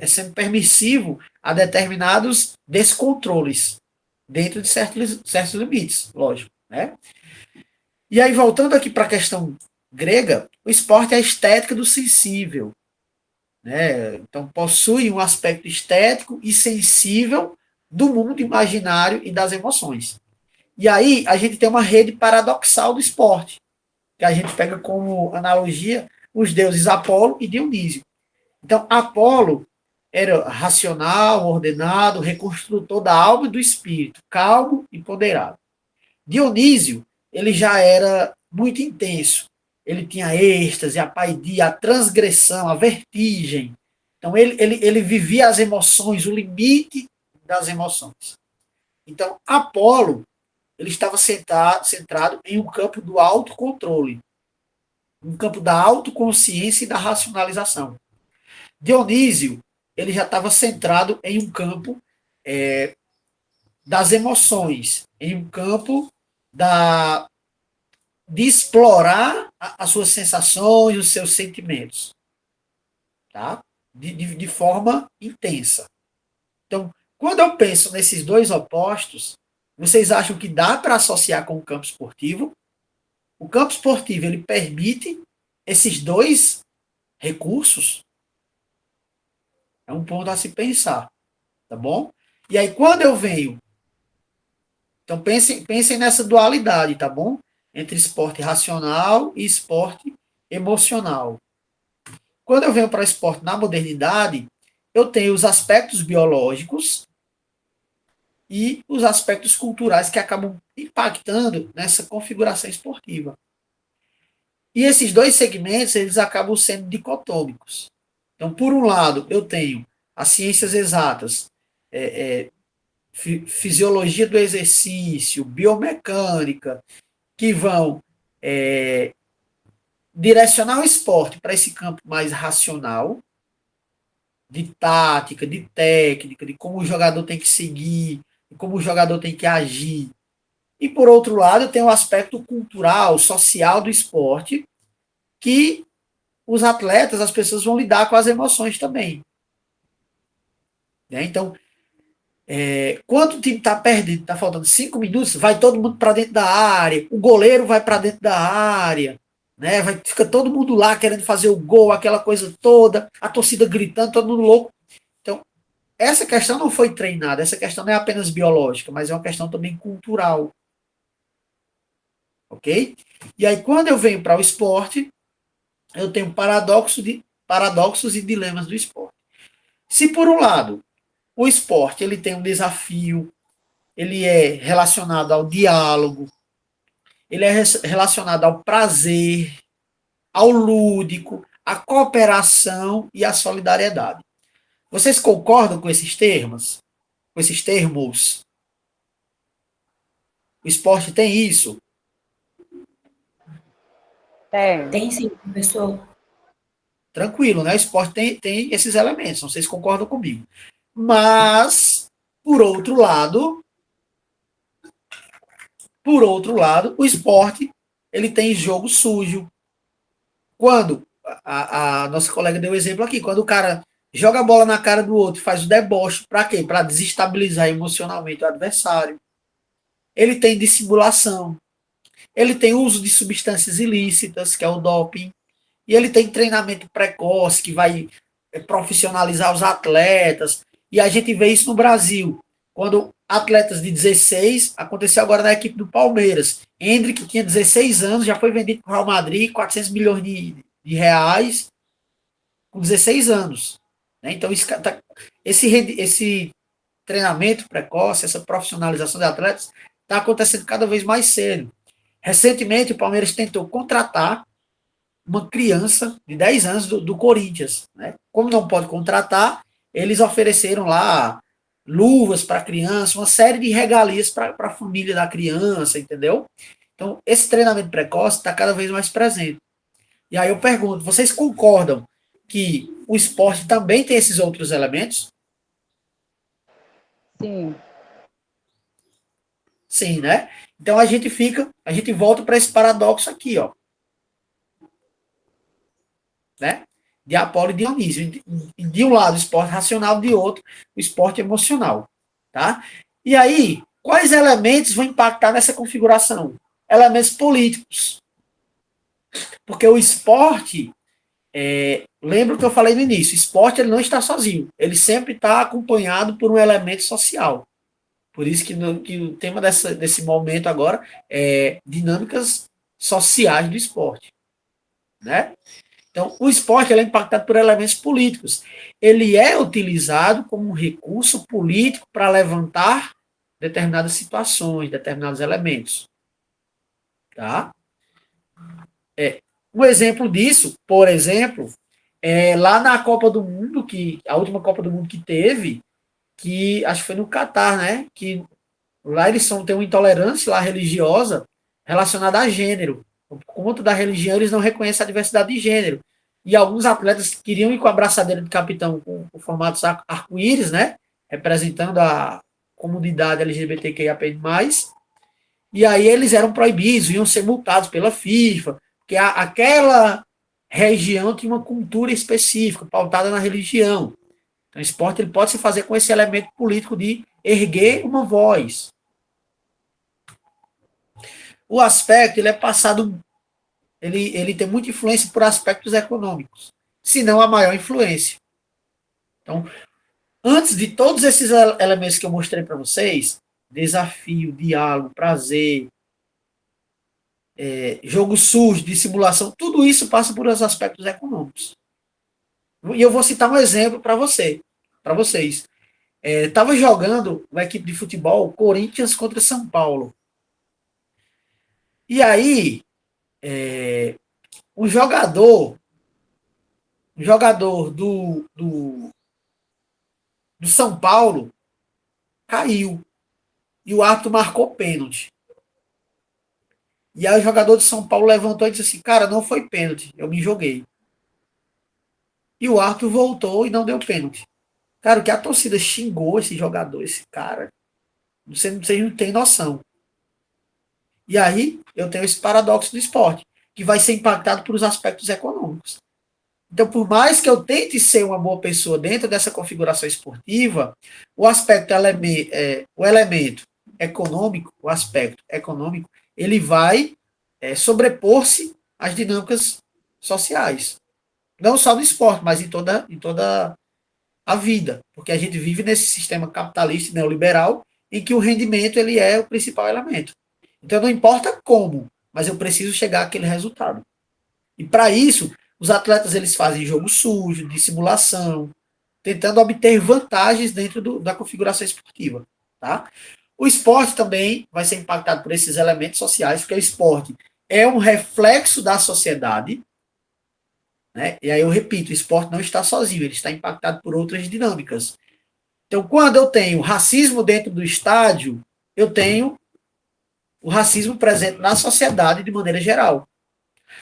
sendo permissivo a determinados descontroles, dentro de certos limites, lógico. Né? E aí, voltando aqui para a questão grega, o esporte é a estética do sensível. Né? Então, possui um aspecto estético e sensível do mundo imaginário e das emoções. E aí, a gente tem uma rede paradoxal do esporte, que a gente pega como analogia os deuses Apolo e Dionísio. Então, Apolo era racional, ordenado, reconstrutor da alma e do espírito, calmo e ponderado. Dionísio, ele já era muito intenso. Ele tinha êxtase, a paidia, a transgressão, a vertigem. Então, ele vivia as emoções, o limite das emoções. Então, Apolo, ele estava centrado em um campo do autocontrole, um campo da autoconsciência e da racionalização. Dionísio, ele já estava centrado em um campo das emoções, em um campo de explorar as suas sensações, os seus sentimentos, tá? De forma intensa. Então, quando eu penso nesses dois opostos, vocês acham que dá para associar com o campo esportivo? O campo esportivo, ele permite esses dois recursos? É um ponto a se pensar, tá bom? E aí, quando eu venho... Então, pensem nessa dualidade, tá bom? Entre esporte racional e esporte emocional. Quando eu venho para o esporte na modernidade, eu tenho os aspectos biológicos e os aspectos culturais que acabam impactando nessa configuração esportiva. E esses dois segmentos, eles acabam sendo dicotômicos. Então, por um lado, eu tenho as ciências exatas, fisiologia do exercício, biomecânica, que vão direcionar o esporte para esse campo mais racional, de tática, de técnica, de como o jogador tem que seguir, de como o jogador tem que agir. E, por outro lado, tem o aspecto cultural, social do esporte, que os atletas, as pessoas vão lidar com as emoções também. Né? Então, quando o time está perdendo, está faltando 5 minutos, vai todo mundo para dentro da área, o goleiro vai para dentro da área, né? Fica todo mundo lá querendo fazer o gol, aquela coisa toda, a torcida gritando, todo mundo louco. Então, essa questão não foi treinada, essa questão não é apenas biológica, mas é uma questão também cultural. Ok? E aí, quando eu venho para o esporte, eu tenho paradoxos e dilemas do esporte. Se, por um lado, o esporte ele tem um desafio, ele é relacionado ao diálogo, ele é relacionado ao prazer, ao lúdico, à cooperação e à solidariedade. Vocês concordam com esses termos? Com esses termos? O esporte tem isso? Tem sim, professor. Tranquilo, né? O esporte tem esses elementos, vocês concordam comigo. Mas, por outro lado, o esporte ele tem jogo sujo. Quando a nossa colega deu o exemplo aqui, quando o cara joga a bola na cara do outro, faz o deboche, para quê? Para desestabilizar emocionalmente o adversário. Ele tem dissimulação. Ele tem uso de substâncias ilícitas, que é o doping. E ele tem treinamento precoce, que vai profissionalizar os atletas. E a gente vê isso no Brasil. Quando atletas de 16, aconteceu agora na equipe do Palmeiras. Hendrick, que tinha 16 anos, já foi vendido para o Real Madrid, 400 milhões de reais, com 16 anos. Né? Então, esse treinamento precoce, essa profissionalização de atletas, está acontecendo cada vez mais cedo. Recentemente, o Palmeiras tentou contratar uma criança de 10 anos do Corinthians. Né? Como não pode contratar, eles ofereceram lá luvas para a criança, uma série de regalias para a família da criança, entendeu? Então, esse treinamento precoce está cada vez mais presente. E aí eu pergunto, vocês concordam que o esporte também tem esses outros elementos? Sim. Sim, né? Então a gente volta para esse paradoxo aqui, ó. Né? De Apolo e Dionísio. De um lado, o esporte racional, de outro, o esporte emocional. Tá? E aí, quais elementos vão impactar nessa configuração? Elementos políticos. Porque o esporte, lembra o que eu falei no início, o esporte ele não está sozinho, ele sempre está acompanhado por um elemento social. Por isso que o tema desse momento agora é dinâmicas sociais do esporte. Né? Então, o esporte ele é impactado por elementos políticos. Ele é utilizado como um recurso político para levantar determinadas situações, determinados elementos. Tá? Um exemplo disso, por exemplo, lá na Copa do Mundo, a última Copa do Mundo que teve, que acho que foi no Catar, né? Que lá eles têm uma intolerância lá religiosa relacionada a gênero. Por conta da religião, eles não reconhecem a diversidade de gênero. E alguns atletas queriam ir com a braçadeira de capitão com o formato arco-íris, né? Representando a comunidade LGBTQIAP+. E aí eles eram proibidos, iam ser multados pela FIFA, porque aquela região tem uma cultura específica, pautada na religião. Então, o esporte ele pode se fazer com esse elemento político de erguer uma voz. O aspecto ele é passado, ele tem muita influência por aspectos econômicos, se não a maior influência. Então, antes de todos esses elementos que eu mostrei para vocês, desafio, diálogo, prazer, jogo sujo, dissimulação, tudo isso passa por os aspectos econômicos. E eu vou citar um exemplo para vocês. Estava jogando uma equipe de futebol, Corinthians contra São Paulo. E aí, um jogador do São Paulo caiu. E o árbitro marcou pênalti. E aí o jogador de São Paulo levantou e disse assim, cara, não foi pênalti, eu me joguei. E o árbitro voltou e não deu pênalti. Cara, o que a torcida xingou esse jogador, esse cara, vocês não tem noção. E aí eu tenho esse paradoxo do esporte, que vai ser impactado por os aspectos econômicos. Então, por mais que eu tente ser uma boa pessoa dentro dessa configuração esportiva, o elemento econômico, o aspecto econômico, ele vai sobrepor-se às dinâmicas sociais. Não só no esporte, mas em toda a vida. Porque a gente vive nesse sistema capitalista e neoliberal em que o rendimento ele é o principal elemento. Então, não importa como, mas eu preciso chegar àquele resultado. E para isso, os atletas eles fazem jogo sujo, dissimulação, tentando obter vantagens dentro da configuração esportiva. Tá? O esporte também vai ser impactado por esses elementos sociais, porque o esporte é um reflexo da sociedade. Né? E aí eu repito, o esporte não está sozinho, ele está impactado por outras dinâmicas. Então, quando eu tenho racismo dentro do estádio, eu tenho o racismo presente na sociedade de maneira geral.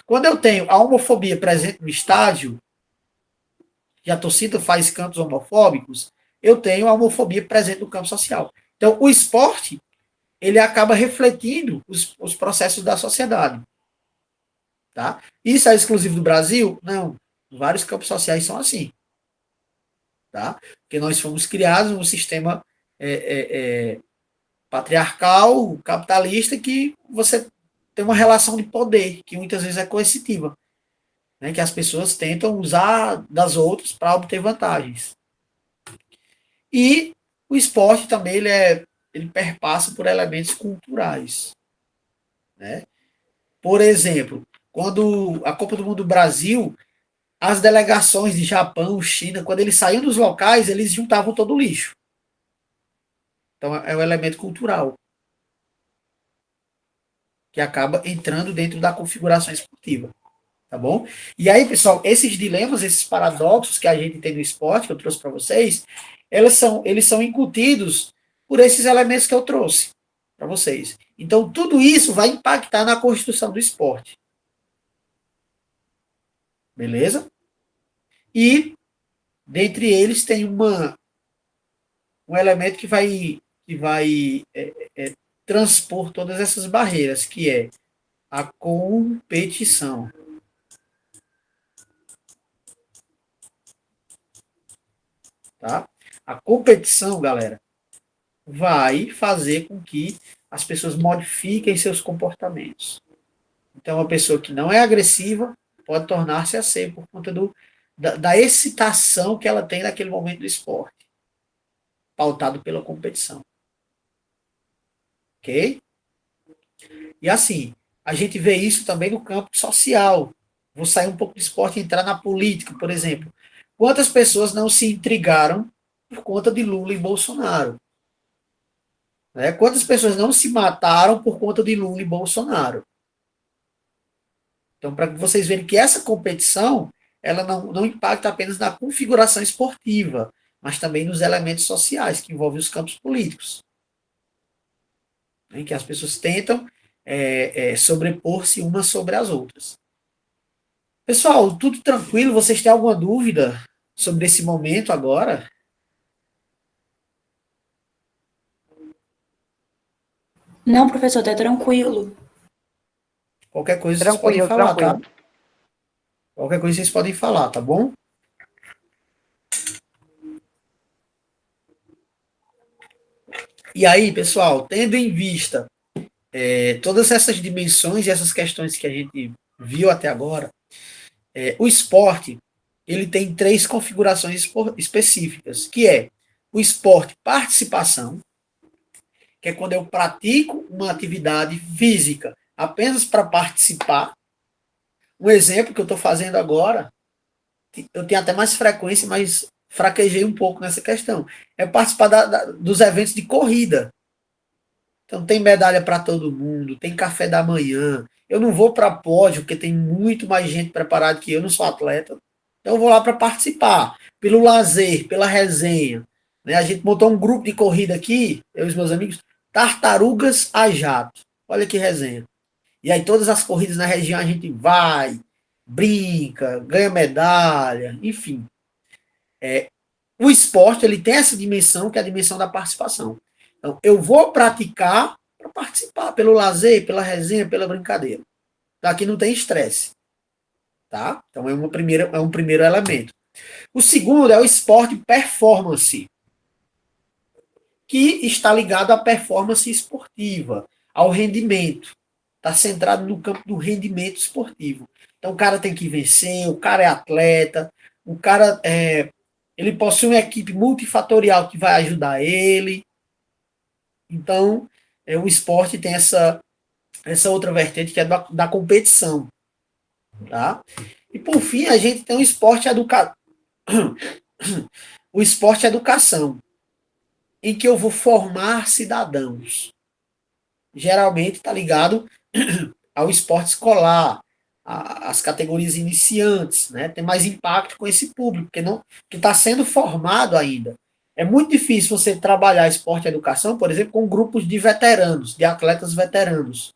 Quando eu tenho a homofobia presente no estádio, e a torcida faz cantos homofóbicos, eu tenho a homofobia presente no campo social. Então, o esporte, ele acaba refletindo os processos da sociedade. Tá? Isso é exclusivo do Brasil? Não. Vários campos sociais são assim. Tá? Porque nós fomos criados num sistema patriarcal, capitalista, que você tem uma relação de poder, que muitas vezes é coercitiva. Né? Que as pessoas tentam usar das outras para obter vantagens. E o esporte também ele perpassa por elementos culturais. Né? Por exemplo, quando a Copa do Mundo do Brasil, as delegações de Japão, China, quando eles saíam dos locais, eles juntavam todo o lixo. Então é um elemento cultural que acaba entrando dentro da configuração esportiva. Tá bom? E aí, pessoal, esses dilemas, esses paradoxos que a gente tem no esporte, que eu trouxe para vocês, eles são incutidos por esses elementos que eu trouxe para vocês. Então, tudo isso vai impactar na construção do esporte. Beleza? E, dentre eles, tem um elemento que vai transpor todas essas barreiras, que é a competição. Tá? A competição, galera, vai fazer com que as pessoas modifiquem seus comportamentos. Então, uma pessoa que não é agressiva pode tornar-se a ser por conta da excitação que ela tem naquele momento do esporte, pautado pela competição. Ok? E assim, a gente vê isso também no campo social. Vou sair um pouco do esporte e entrar na política, por exemplo. Quantas pessoas não se intrigaram por conta de Lula e Bolsonaro? Né? Quantas pessoas não se mataram por conta de Lula e Bolsonaro? Então, para que vocês verem que essa competição ela não impacta apenas na configuração esportiva, mas também nos elementos sociais que envolvem os campos políticos. Em que as pessoas tentam sobrepor-se umas sobre as outras. Pessoal, tudo tranquilo? Vocês têm alguma dúvida sobre esse momento agora? Não, professor, tá tranquilo. Qualquer coisa vocês podem Tranquilo, falar, tá? tranquilo. Qualquer coisa vocês podem falar, tá bom? E aí, pessoal, tendo em vista todas essas dimensões e essas questões que a gente viu até agora, o esporte ele tem 3 configurações específicas, que é o esporte participação, que é quando eu pratico uma atividade física apenas para participar. Um exemplo que eu estou fazendo agora, eu tenho até mais frequência, mas fraquejei um pouco nessa questão, é participar dos eventos de corrida. Então tem medalha para todo mundo, tem café da manhã. Eu não vou para pódio, porque tem muito mais gente preparada que eu, não sou atleta. Então eu vou lá para participar, pelo lazer, pela resenha. Né? A gente montou um grupo de corrida aqui, eu e os meus amigos, Tartarugas a Jato. Olha que resenha. E aí todas as corridas na região a gente vai, brinca, ganha medalha, enfim. O esporte ele tem essa dimensão que é a dimensão da participação. Então, eu vou praticar para participar, pelo lazer, pela resenha, pela brincadeira. Aqui não tem estresse. Tá? Então, é um primeiro elemento. O segundo é o esporte performance, que está ligado à performance esportiva, ao rendimento. Está centrado no campo do rendimento esportivo. Então, o cara tem que vencer, o cara é atleta, o cara ele possui uma equipe multifatorial que vai ajudar ele. Então, o esporte tem essa outra vertente que é da competição. Tá? E por fim, a gente tem o esporte o esporte educação, em que eu vou formar cidadãos. Geralmente está ligado ao esporte escolar, às categorias iniciantes, né? Tem mais impacto com esse público, que está sendo formado ainda. É muito difícil você trabalhar esporte e educação, por exemplo, com grupos de veteranos, de atletas veteranos.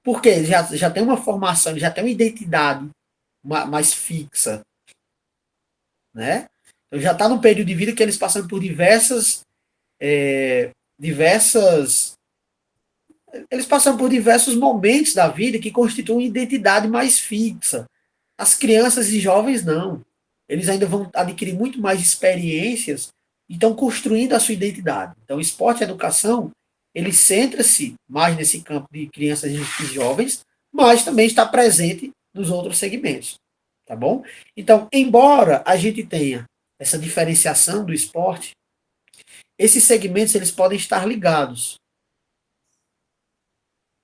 Porque eles já tem uma formação, eles já tem uma identidade mais fixa. Né? Então já está num período de vida que eles passam por eles passam por diversos momentos da vida que constituem uma identidade mais fixa. As crianças e jovens não. Eles ainda vão adquirir muito mais experiências e estão construindo a sua identidade. Então, esporte e educação, ele centra-se mais nesse campo de crianças e jovens, mas também está presente nos outros segmentos. Tá bom? Então, embora a gente tenha essa diferenciação do esporte, esses segmentos eles podem estar ligados.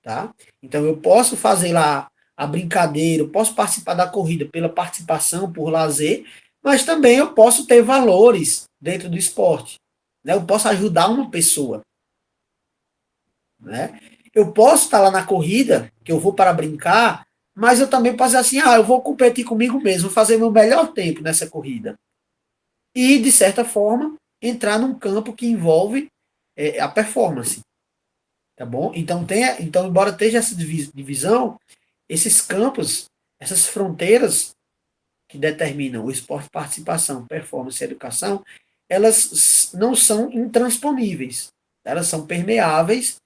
Tá? Então, eu posso fazer lá a brincadeira, eu posso participar da corrida pela participação, por lazer, mas também eu posso ter valores dentro do esporte. Né? Eu posso ajudar uma pessoa. Né? Eu posso estar lá na corrida, que eu vou para brincar, mas eu também posso dizer assim, eu vou competir comigo mesmo, vou fazer meu melhor tempo nessa corrida. E, de certa forma, entrar num campo que envolve a performance. Tá bom? Então, embora esteja essa divisão, esses campos, essas fronteiras que determinam o esporte, participação, performance e educação, elas não são intransponíveis. Elas são permeáveis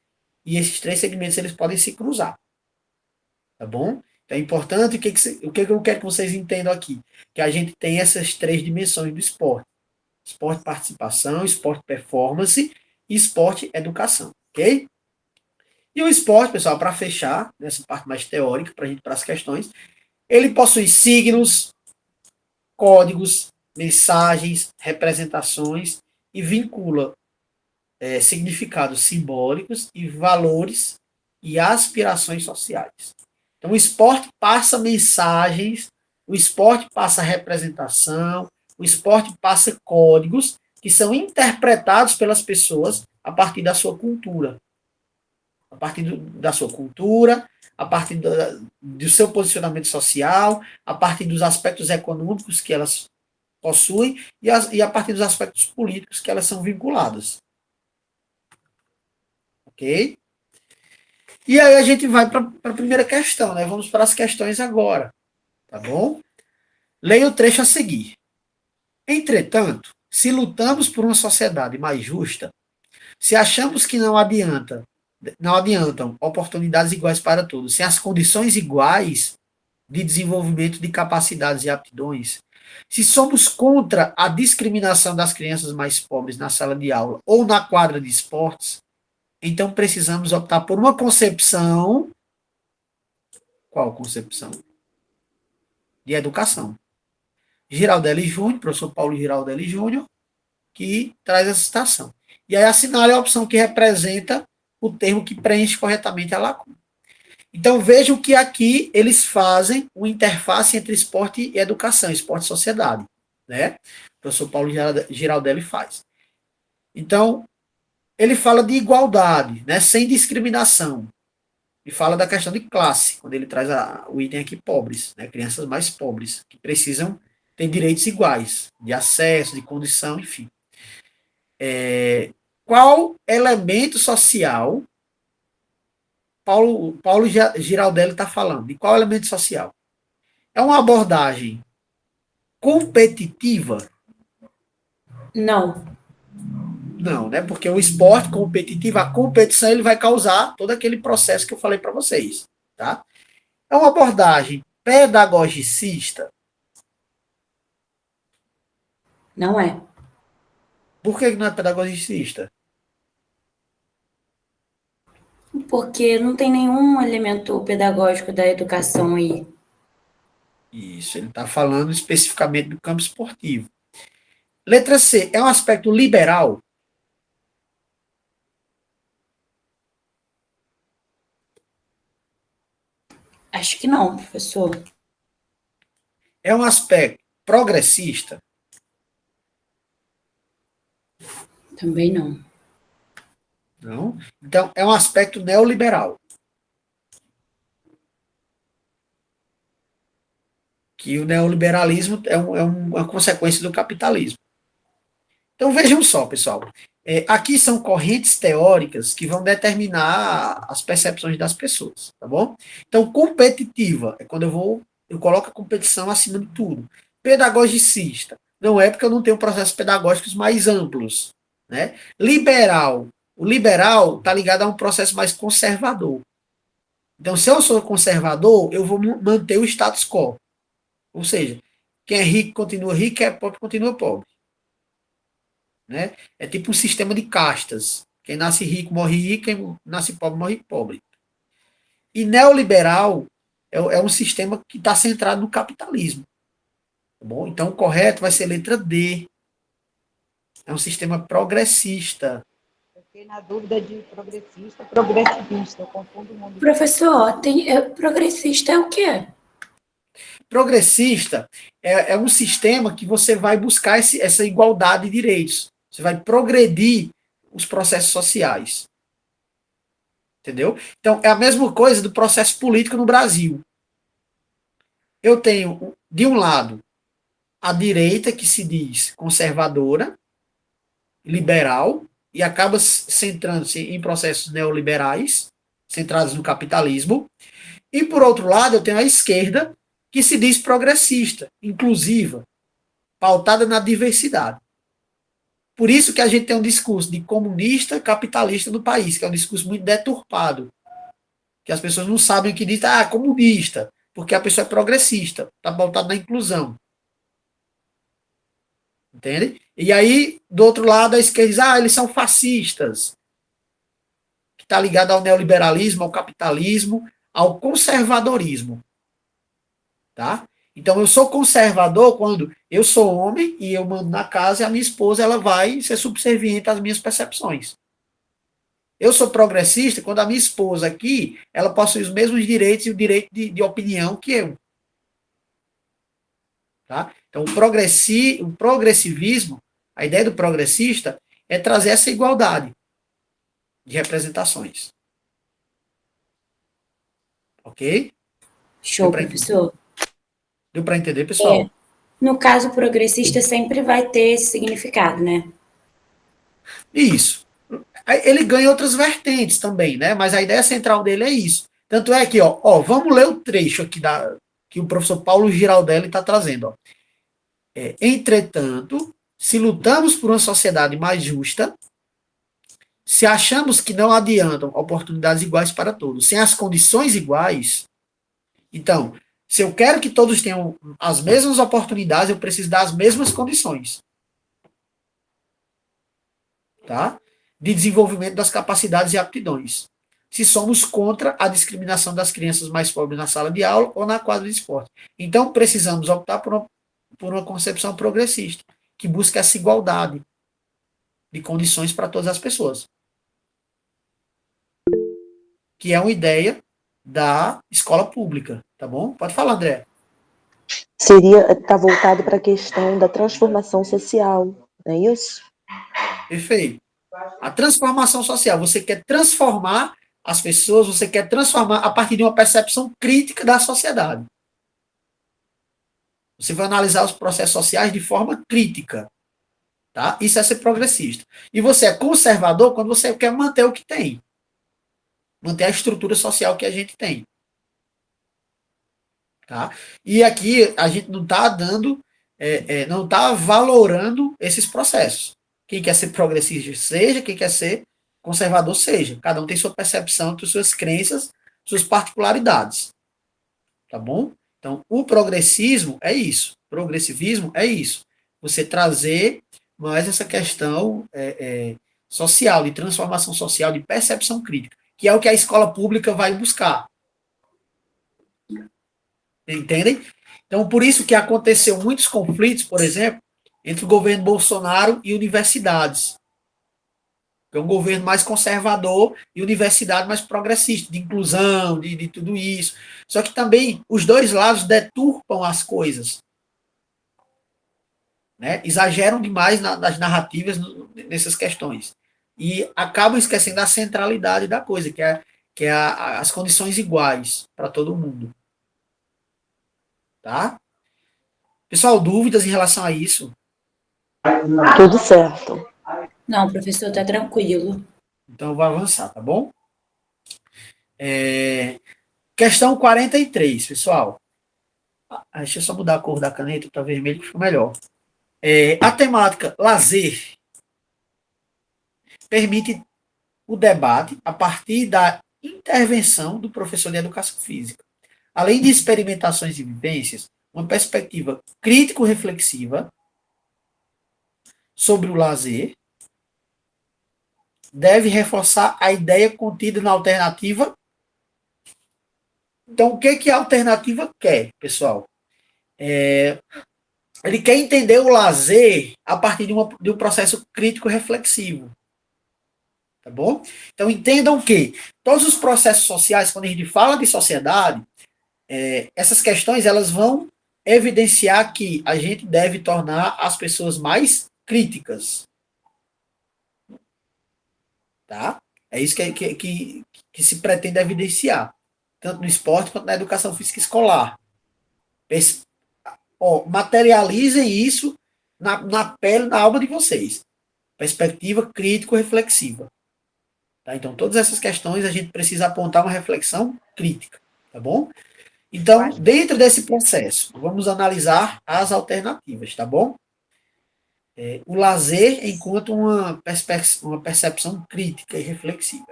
e esses 3 segmentos eles podem se cruzar. Tá bom? Então é importante o que eu quero que vocês entendam aqui, que a gente tem essas 3 dimensões do esporte. Esporte participação, esporte performance e esporte educação, ok? E o esporte, pessoal, para fechar, nessa parte mais teórica, para a gente ir para as questões, ele possui signos, códigos, mensagens, representações e vincula significados simbólicos e valores e aspirações sociais. Então, o esporte passa mensagens, o esporte passa representação, o esporte passa códigos que são interpretados pelas pessoas a partir da sua cultura. A partir da sua cultura, a partir do seu posicionamento social, a partir dos aspectos econômicos que elas possuem e a partir dos aspectos políticos que elas são vinculadas. Ok? E aí a gente vai para a primeira questão, né? Vamos para as questões agora. Tá bom? Leia o trecho a seguir. Entretanto, se lutamos por uma sociedade mais justa, se achamos que não adianta não adiantam oportunidades iguais para todos, sem as condições iguais de desenvolvimento de capacidades e aptidões. Se somos contra a discriminação das crianças mais pobres na sala de aula ou na quadra de esportes, então precisamos optar por uma concepção. Qual concepção? De educação. Giraldelli Júnior, professor Paulo Giraldelli Júnior, que traz essa citação. E aí assinale a opção que representa o termo que preenche corretamente a lacuna. Então vejam que aqui eles fazem uma interface entre esporte e educação, esporte e sociedade, né? O professor Paulo Giraldelli faz. Então, ele fala de igualdade, né, sem discriminação. E fala da questão de classe, quando ele traz o item aqui pobres, né, crianças mais pobres, que precisam ter direitos iguais, de acesso, de condição, enfim. Qual elemento social Paulo Giraldelli está falando? De qual elemento social? É uma abordagem competitiva? Não. Não, né? Porque o esporte competitivo, a competição, ele vai causar todo aquele processo que eu falei para vocês, tá? É uma abordagem pedagogicista? Não é. Por que não é pedagogicista? Porque não tem nenhum elemento pedagógico da educação aí. Isso, ele está falando especificamente do campo esportivo. Letra C, é um aspecto liberal? Acho que não, professor. É um aspecto progressista? Também não. Não. Então, é um aspecto neoliberal. Que o neoliberalismo é uma consequência do capitalismo. Então, vejam só, pessoal. Aqui são correntes teóricas que vão determinar as percepções das pessoas, tá bom? Então, competitiva é quando eu coloco a competição acima de tudo. Pedagogicista não é porque eu não tenho processos pedagógicos mais amplos, né? Liberal, o liberal está ligado a um processo mais conservador. Então, se eu sou conservador, eu vou manter o status quo. Ou seja, quem é rico continua rico, quem é pobre continua pobre. Né? É tipo um sistema de castas. Quem nasce rico morre rico, quem nasce pobre morre pobre. E neoliberal é um sistema que está centrado no capitalismo. Tá bom? Então, o correto vai ser letra D. É um sistema progressista. Eu fiquei na dúvida de progressista, progressivista. Eu confundo o mundo. Professor, progressista é o quê? Progressista é um sistema que você vai buscar essa igualdade de direitos. Você vai progredir os processos sociais. Entendeu? Então, é a mesma coisa do processo político no Brasil. Eu tenho, de um lado, a direita, que se diz conservadora, liberal, e acaba centrando-se em processos neoliberais, centrados no capitalismo. E, por outro lado, eu tenho a esquerda, que se diz progressista, inclusiva, pautada na diversidade. Por isso que a gente tem um discurso de comunista capitalista no país, que é um discurso muito deturpado. Que as pessoas não sabem o que diz, comunista, porque a pessoa é progressista, está pautada na inclusão. Entende? E aí, do outro lado, a esquerda diz, eles são fascistas. Que está ligado ao neoliberalismo, ao capitalismo, ao conservadorismo. Tá? Então, eu sou conservador quando eu sou homem e eu mando na casa e a minha esposa ela vai ser subserviente às minhas percepções. Eu sou progressista quando a minha esposa aqui, ela possui os mesmos direitos e o direito de opinião que eu. Tá? Então, o progressivismo, a ideia do progressista é trazer essa igualdade de representações. Ok? Show, professor. Deu para entender, pessoal? No caso, progressista sempre vai ter esse significado, né? Isso. Ele ganha outras vertentes também, né? Mas a ideia central dele é isso. Tanto é que, vamos ler o trecho aqui que o professor Paulo Giraldelli está trazendo. Entretanto, se lutamos por uma sociedade mais justa, Se achamos que não adiantam oportunidades iguais para todos, sem as condições iguais, então, se eu quero que todos tenham as mesmas oportunidades, eu preciso dar as mesmas condições, tá? De desenvolvimento das capacidades e aptidões. Se somos contra a discriminação das crianças mais pobres na sala de aula ou na quadra de esporte. Então, precisamos optar por uma concepção progressista, que busca essa igualdade de condições para todas as pessoas. Que é uma ideia da escola pública, tá bom? Pode falar, André. Está voltado para a questão da transformação social, não é isso? Perfeito. A transformação social, você quer transformar as pessoas, você quer transformar a partir de uma percepção crítica da sociedade. Você vai analisar os processos sociais de forma crítica, tá? Isso é ser progressista. E você é conservador quando você quer manter o que tem. Manter a estrutura social que a gente tem. Tá? E aqui a gente não está dando, não está valorando esses processos. Quem quer ser progressista seja, quem quer ser conservador seja. Cada um tem sua percepção, suas crenças, suas particularidades. Tá bom? Então, o progressismo é isso. Progressivismo é isso. Você trazer mais essa questão social, de transformação social, de percepção crítica, que é o que a escola pública vai buscar. Entendem? Então, por isso que aconteceu muitos conflitos, por exemplo, entre o governo Bolsonaro e universidades. É um governo mais conservador e universidade mais progressista, de inclusão, de tudo isso. Só que também os dois lados deturpam as coisas. Né? Exageram demais nas narrativas nessas questões. E acabam esquecendo a centralidade da coisa, que é as condições iguais para todo mundo. Tá? Pessoal, dúvidas em relação a isso? Tudo certo. Não, professor, tá tranquilo. Então, eu vou avançar, tá bom? Questão 43, pessoal. Deixa eu só mudar a cor da caneta para vermelho, que ficou melhor. A temática lazer permite o debate a partir da intervenção do professor de educação física. Além de experimentações e vivências, uma perspectiva crítico-reflexiva sobre o lazer deve reforçar a ideia contida na alternativa. Então, o que a alternativa quer, pessoal? Ele quer entender o lazer a partir de um processo crítico-reflexivo. Tá bom? Então, entendam que todos os processos sociais, quando a gente fala de sociedade, essas questões elas vão evidenciar que a gente deve tornar as pessoas mais críticas. Tá? É isso que se pretende evidenciar, tanto no esporte quanto na educação física escolar. Materializem isso na pele, na alma de vocês. Perspectiva crítico-reflexiva. Tá? Então, todas essas questões a gente precisa apontar uma reflexão crítica. Tá bom? Então, dentro desse processo, vamos analisar as alternativas, tá bom? O lazer enquanto uma percepção crítica e reflexiva.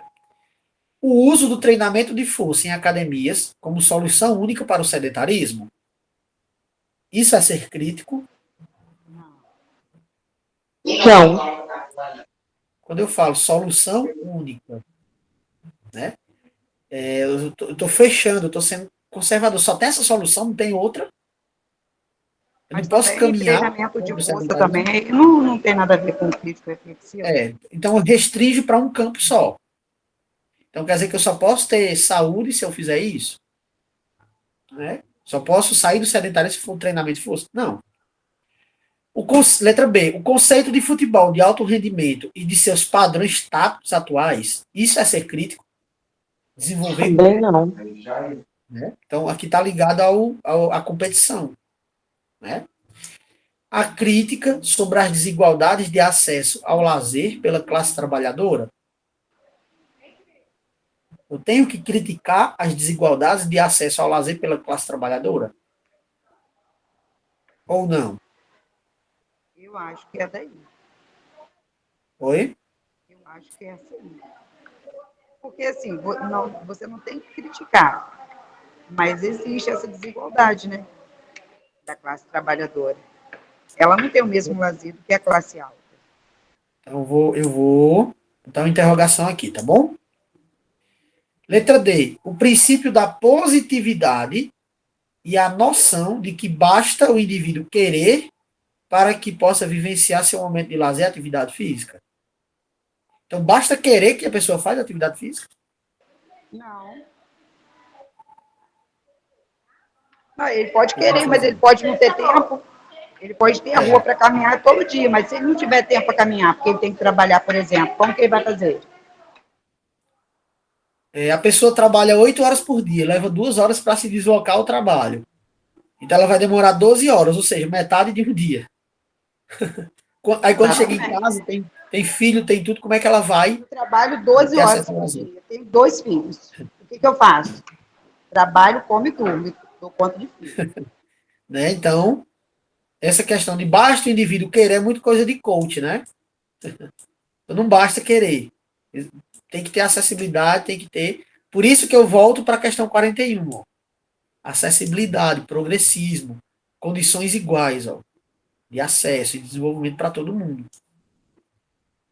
O uso do treinamento de força em academias como solução única para o sedentarismo. Isso é ser crítico? Não. Quando eu falo solução única, né? Eu estou fechando, eu estou sendo conservador. Só tem essa solução, não tem outra. Eu não posso caminhar. Treinamento de força também não tem nada a ver com crítico reflexivo. Então, eu restringo para um campo só. Então, quer dizer que eu só posso ter saúde se eu fizer isso? Né? Só posso sair do sedentarismo se for um treinamento de força? Não. Letra B. O conceito de futebol de alto rendimento e de seus padrões táticos atuais, isso é ser crítico? Desenvolver? Também não. Né? Então, aqui está ligado à competição. Né? A crítica sobre as desigualdades de acesso ao lazer pela classe trabalhadora. Eu tenho que criticar as desigualdades de acesso ao lazer pela classe trabalhadora? Ou não? Eu acho que é daí. Oi? Eu acho que é assim. Porque, assim, você não tem que criticar, mas existe essa desigualdade, né, da classe trabalhadora. Ela não tem o mesmo lazer do que a classe alta. Então, eu vou botar uma interrogação aqui, tá bom? Letra D. O princípio da positividade e a noção de que basta o indivíduo querer para que possa vivenciar seu momento de lazer e atividade física. Então, basta querer que a pessoa faça atividade física? Não. Não, ele pode querer, mas ele pode não ter tempo. Ele pode ter a rua para caminhar todo dia, mas se ele não tiver tempo para caminhar, porque ele tem que trabalhar, por exemplo, como que ele vai fazer? A pessoa trabalha 8 horas por dia, leva 2 horas para se deslocar ao trabalho. Então, ela vai demorar 12 horas, ou seja, metade de um dia. Aí, quando chega em casa, tem filho, tem tudo, como é que ela vai Eu trabalho 12 ter horas acesso ao por lazer? dia, tenho 2 filhos. O que eu faço? Trabalho, como e durmo, dou conta de filho. Né? Então, essa questão de basta o indivíduo querer é muito coisa de coach, né? Então, não basta querer. Tem que ter acessibilidade, tem que ter. Por isso que eu volto para a questão 41. Ó. Acessibilidade, progressismo, condições iguais, ó, de acesso e desenvolvimento para todo mundo.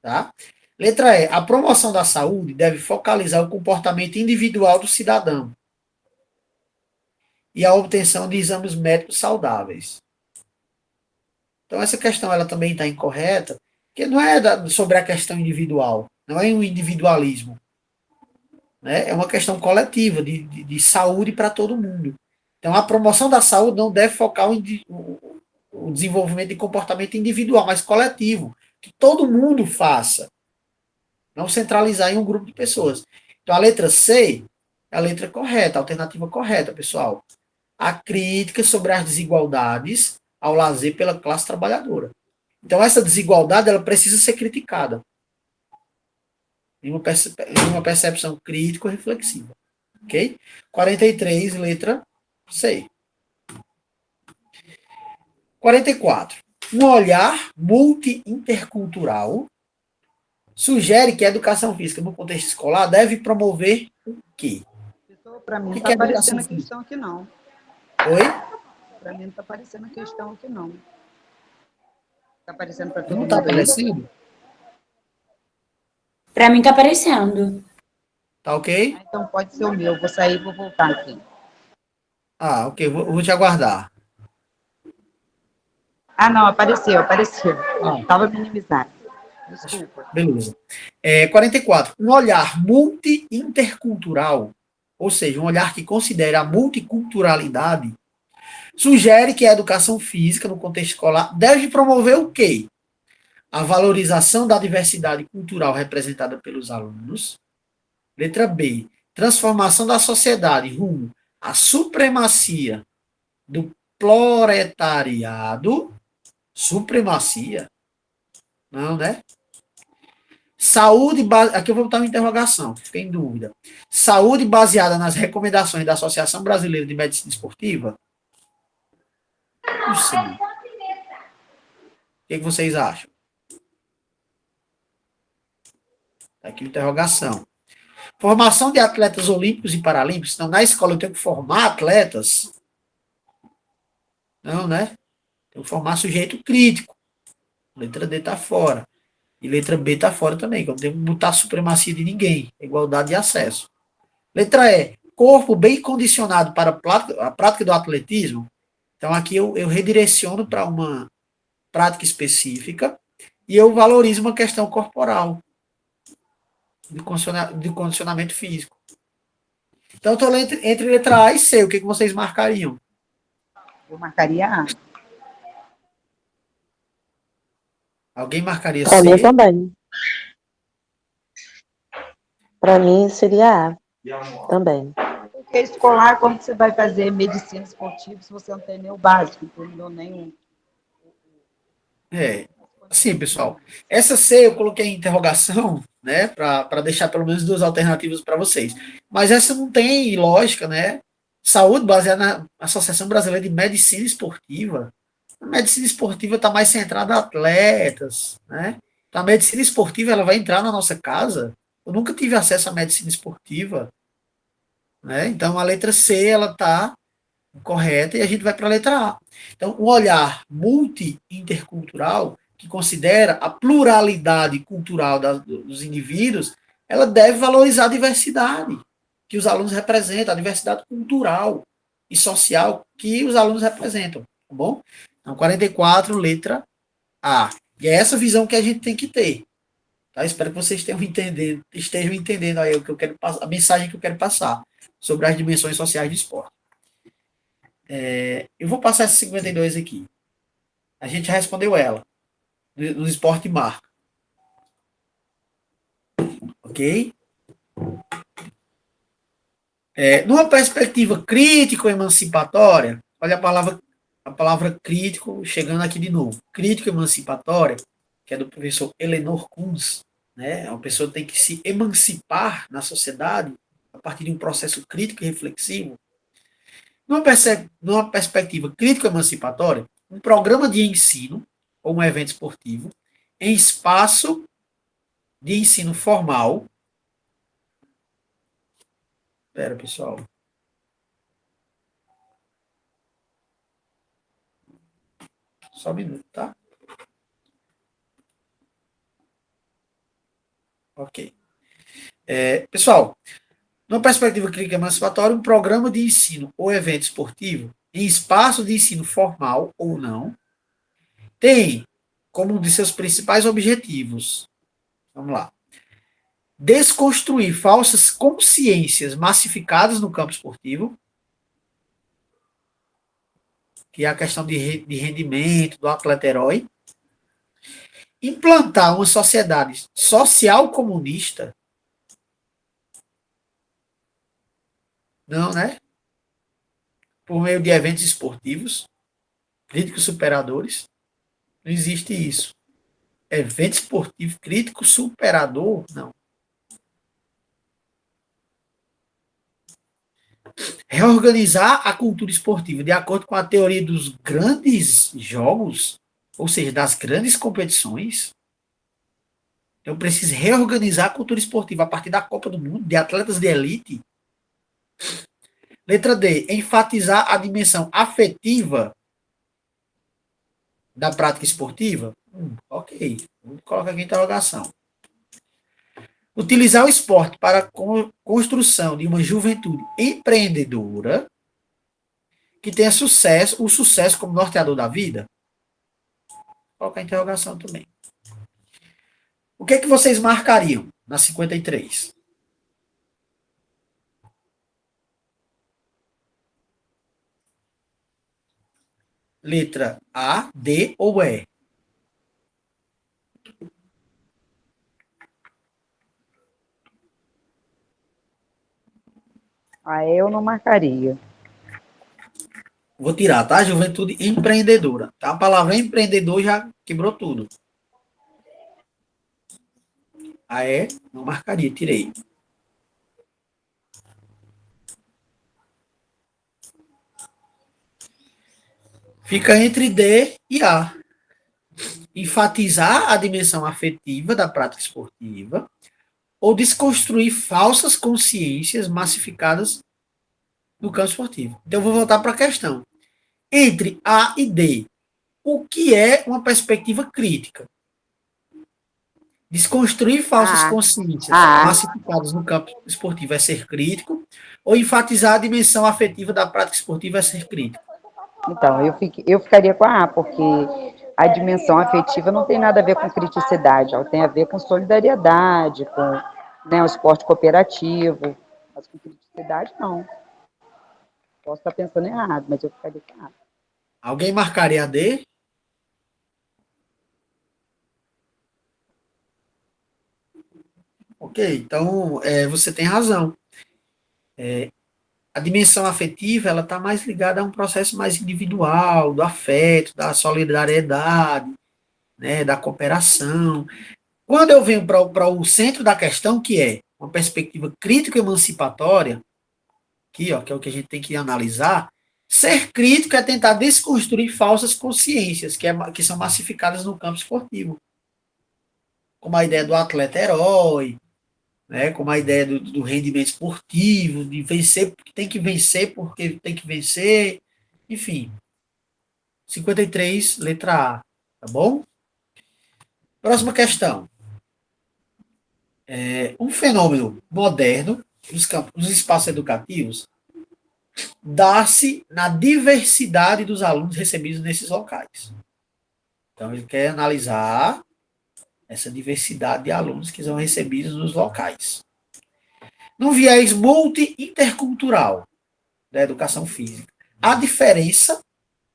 Tá? Letra E. A promoção da saúde deve focalizar o comportamento individual do cidadão e a obtenção de exames médicos saudáveis. Então, essa questão ela também está incorreta, porque não é sobre a questão individual, não é um individualismo. Né? É uma questão coletiva, de saúde para todo mundo. Então, a promoção da saúde não deve focar o desenvolvimento de comportamento individual, mas coletivo, que todo mundo faça. Não centralizar em um grupo de pessoas. Então, a letra C é a letra correta, a alternativa correta, pessoal. A crítica sobre as desigualdades ao lazer pela classe trabalhadora. Então, essa desigualdade ela precisa ser criticada. Em uma percepção crítico-reflexiva. Ok? 43, letra C. 44. Um olhar multi-intercultural sugere que a educação física no contexto escolar deve promover o quê? Para mim, O não que está é educação aparecendo a física? questão aqui, não. Oi? Para mim, não está aparecendo a questão aqui, não. Está aparecendo para todo Não está mundo aí? aparecendo? Para mim tá aparecendo. Tá ok? Então, pode ser o meu. Vou sair e vou voltar aqui. Ah, ok. Vou te aguardar. Ah, não, apareceu. Ah, Estava minimizado. Desculpa. beleza. 44. Um olhar multi-intercultural, ou seja, um olhar que considera a multiculturalidade, sugere que a educação física no contexto escolar deve promover o quê? A valorização da diversidade cultural representada pelos alunos. Letra B. Transformação da sociedade rumo à supremacia do proletariado. Supremacia? Não, né? Saúde, aqui eu vou botar uma interrogação, fiquei em dúvida. Saúde baseada nas recomendações da Associação Brasileira de Medicina Esportiva? Não sei. O que vocês acham? Tá aqui uma interrogação. Formação de atletas olímpicos e paralímpicos. Então, na escola eu tenho que formar atletas? Não, né? Tenho que formar sujeito crítico. Letra D está fora. E letra B está fora também, que eu não tenho que botar a supremacia de ninguém. Igualdade de acesso. Letra E. Corpo bem condicionado para a prática do atletismo. Então, aqui eu redireciono para uma prática específica e eu valorizo uma questão corporal de condicionamento físico. Então, estou entre letra A e C. O que vocês marcariam? Eu marcaria A. Alguém marcaria Para C? mim também. Para mim seria A também. Porque escolar, como que você vai fazer medicina esportiva se você não tem nem o básico, entendeu? Nem Sim, pessoal. Essa C eu coloquei em interrogação, né, para deixar pelo menos duas alternativas para vocês. Mas essa não tem lógica, né? Saúde baseada na Associação Brasileira de Medicina Esportiva. A medicina esportiva está mais centrada em atletas, né? Então, a medicina esportiva ela vai entrar na nossa casa. Eu nunca tive acesso à medicina esportiva, né? Então, a letra C ela está correta e a gente vai para a letra A. Então, um olhar multi-intercultural que considera a pluralidade cultural dos indivíduos, ela deve valorizar a diversidade que os alunos representam, a diversidade cultural e social que os alunos representam, tá bom? Então, 44, letra A. E é essa visão que a gente tem que ter. Tá? Espero que vocês estejam entendendo aí o que eu quero passar, a mensagem que eu quero passar sobre as dimensões sociais do esporte. Eu vou passar essa 52 aqui. A gente já respondeu ela. No esporte marca. Ok? Numa perspectiva crítico-emancipatória, olha a palavra crítico chegando aqui de novo. Crítico-emancipatória, que é do professor Eleanor Kunz, né? Uma pessoa tem que se emancipar na sociedade a partir de um processo crítico e reflexivo. Numa perspectiva crítico-emancipatória, um programa de ensino ou um evento esportivo em espaço de ensino formal. Espera, pessoal. Só um minuto, tá? Ok. Pessoal, numa perspectiva crítica emancipatória, um programa de ensino ou evento esportivo em espaço de ensino formal ou não, tem como um de seus principais objetivos, vamos lá, desconstruir falsas consciências massificadas no campo esportivo, que é a questão de rendimento do atleta herói, implantar uma sociedade social comunista, não, né? Por meio de eventos esportivos, críticos superadores, não existe isso. Evento esportivo crítico superador, não. Reorganizar a cultura esportiva de acordo com a teoria dos grandes jogos, ou seja, das grandes competições. Eu preciso reorganizar a cultura esportiva a partir da Copa do Mundo, de atletas de elite. Letra D, enfatizar a dimensão afetiva da prática esportiva. Ok, vou colocar aqui a interrogação. Utilizar o esporte para a construção de uma juventude empreendedora que tenha o sucesso como norteador da vida. Vou colocar a interrogação também. O que é que vocês marcariam na 53? Letra A, D ou E? Aí eu não marcaria. Vou tirar, tá? Juventude empreendedora. Tá? A palavra empreendedor já quebrou tudo. A E, não marcaria, tirei. Fica entre D e A. Enfatizar a dimensão afetiva da prática esportiva ou desconstruir falsas consciências massificadas no campo esportivo. Então, eu vou voltar para a questão. Entre A e D, o que é uma perspectiva crítica? Desconstruir falsas consciências massificadas no campo esportivo é ser crítico ou enfatizar a dimensão afetiva da prática esportiva é ser crítico? Então, eu ficaria com a A, porque a dimensão afetiva não tem nada a ver com criticidade, ela tem a ver com solidariedade, com, né, o esporte cooperativo, mas com criticidade não. Posso estar pensando errado, mas eu ficaria com a A. Alguém marcaria a D? Ok, então você tem razão. A dimensão afetiva ela está mais ligada a um processo mais individual, do afeto, da solidariedade, né, da cooperação. Quando eu venho para o centro da questão, que é uma perspectiva crítico-emancipatória, aqui, ó, que é o que a gente tem que analisar, ser crítico é tentar desconstruir falsas consciências que são massificadas no campo esportivo. como a ideia do atleta herói, né, como a ideia do rendimento esportivo, de vencer porque tem que vencer, porque tem que vencer, enfim. 53, letra A, tá bom? Próxima questão. Um fenômeno moderno nos espaços educativos dá-se na diversidade dos alunos recebidos nesses locais. Então, ele quer analisar essa diversidade de alunos que são recebidos nos locais. No viés multi-intercultural da educação física, a diferença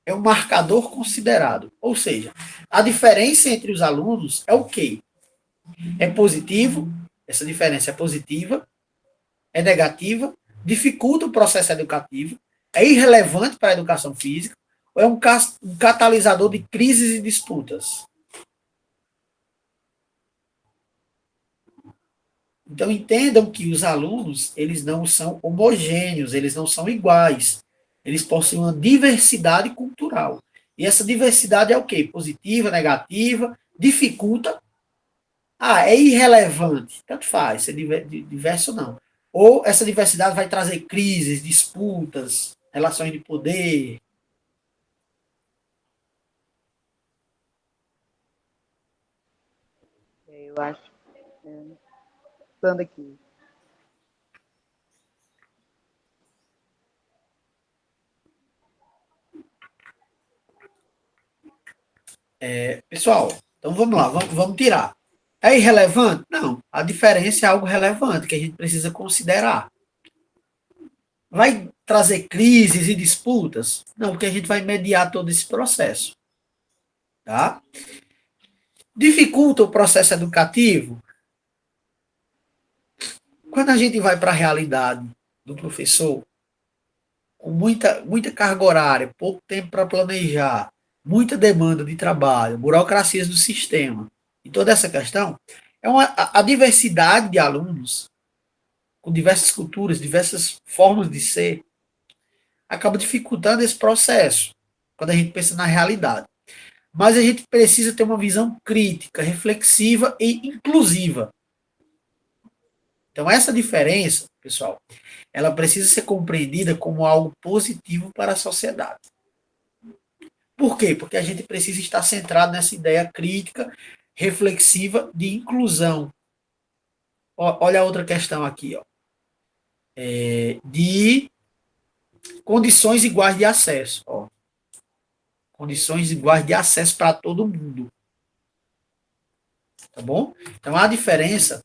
é um marcador considerado. Ou seja, a diferença entre os alunos é o quê? É positivo, essa diferença é positiva, é negativa, dificulta o processo educativo, é irrelevante para a educação física, ou é um catalisador de crises e disputas? Então, entendam que os alunos, eles não são homogêneos, eles não são iguais. Eles possuem uma diversidade cultural. E essa diversidade é o quê? Positiva, negativa, dificulta. É irrelevante. Tanto faz, ser diverso ou não. Ou essa diversidade vai trazer crises, disputas, relações de poder. Eu acho. Estando aqui. Pessoal, então vamos lá, vamos tirar. É irrelevante? Não. A diferença é algo relevante que a gente precisa considerar. Vai trazer crises e disputas? Não, porque a gente vai mediar todo esse processo. Tá? Dificulta o processo educativo? Quando a gente vai para a realidade do professor, com muita carga horária, pouco tempo para planejar, muita demanda de trabalho, burocracias do sistema, e toda essa questão, a diversidade de alunos, com diversas culturas, diversas formas de ser, acaba dificultando esse processo, quando a gente pensa na realidade. Mas a gente precisa ter uma visão crítica, reflexiva e inclusiva. Então, essa diferença, pessoal, ela precisa ser compreendida como algo positivo para a sociedade. Por quê? Porque a gente precisa estar centrado nessa ideia crítica, reflexiva de inclusão. Olha a outra questão aqui, ó. De condições iguais de acesso. Ó. Condições iguais de acesso para todo mundo. Tá bom? Então, a diferença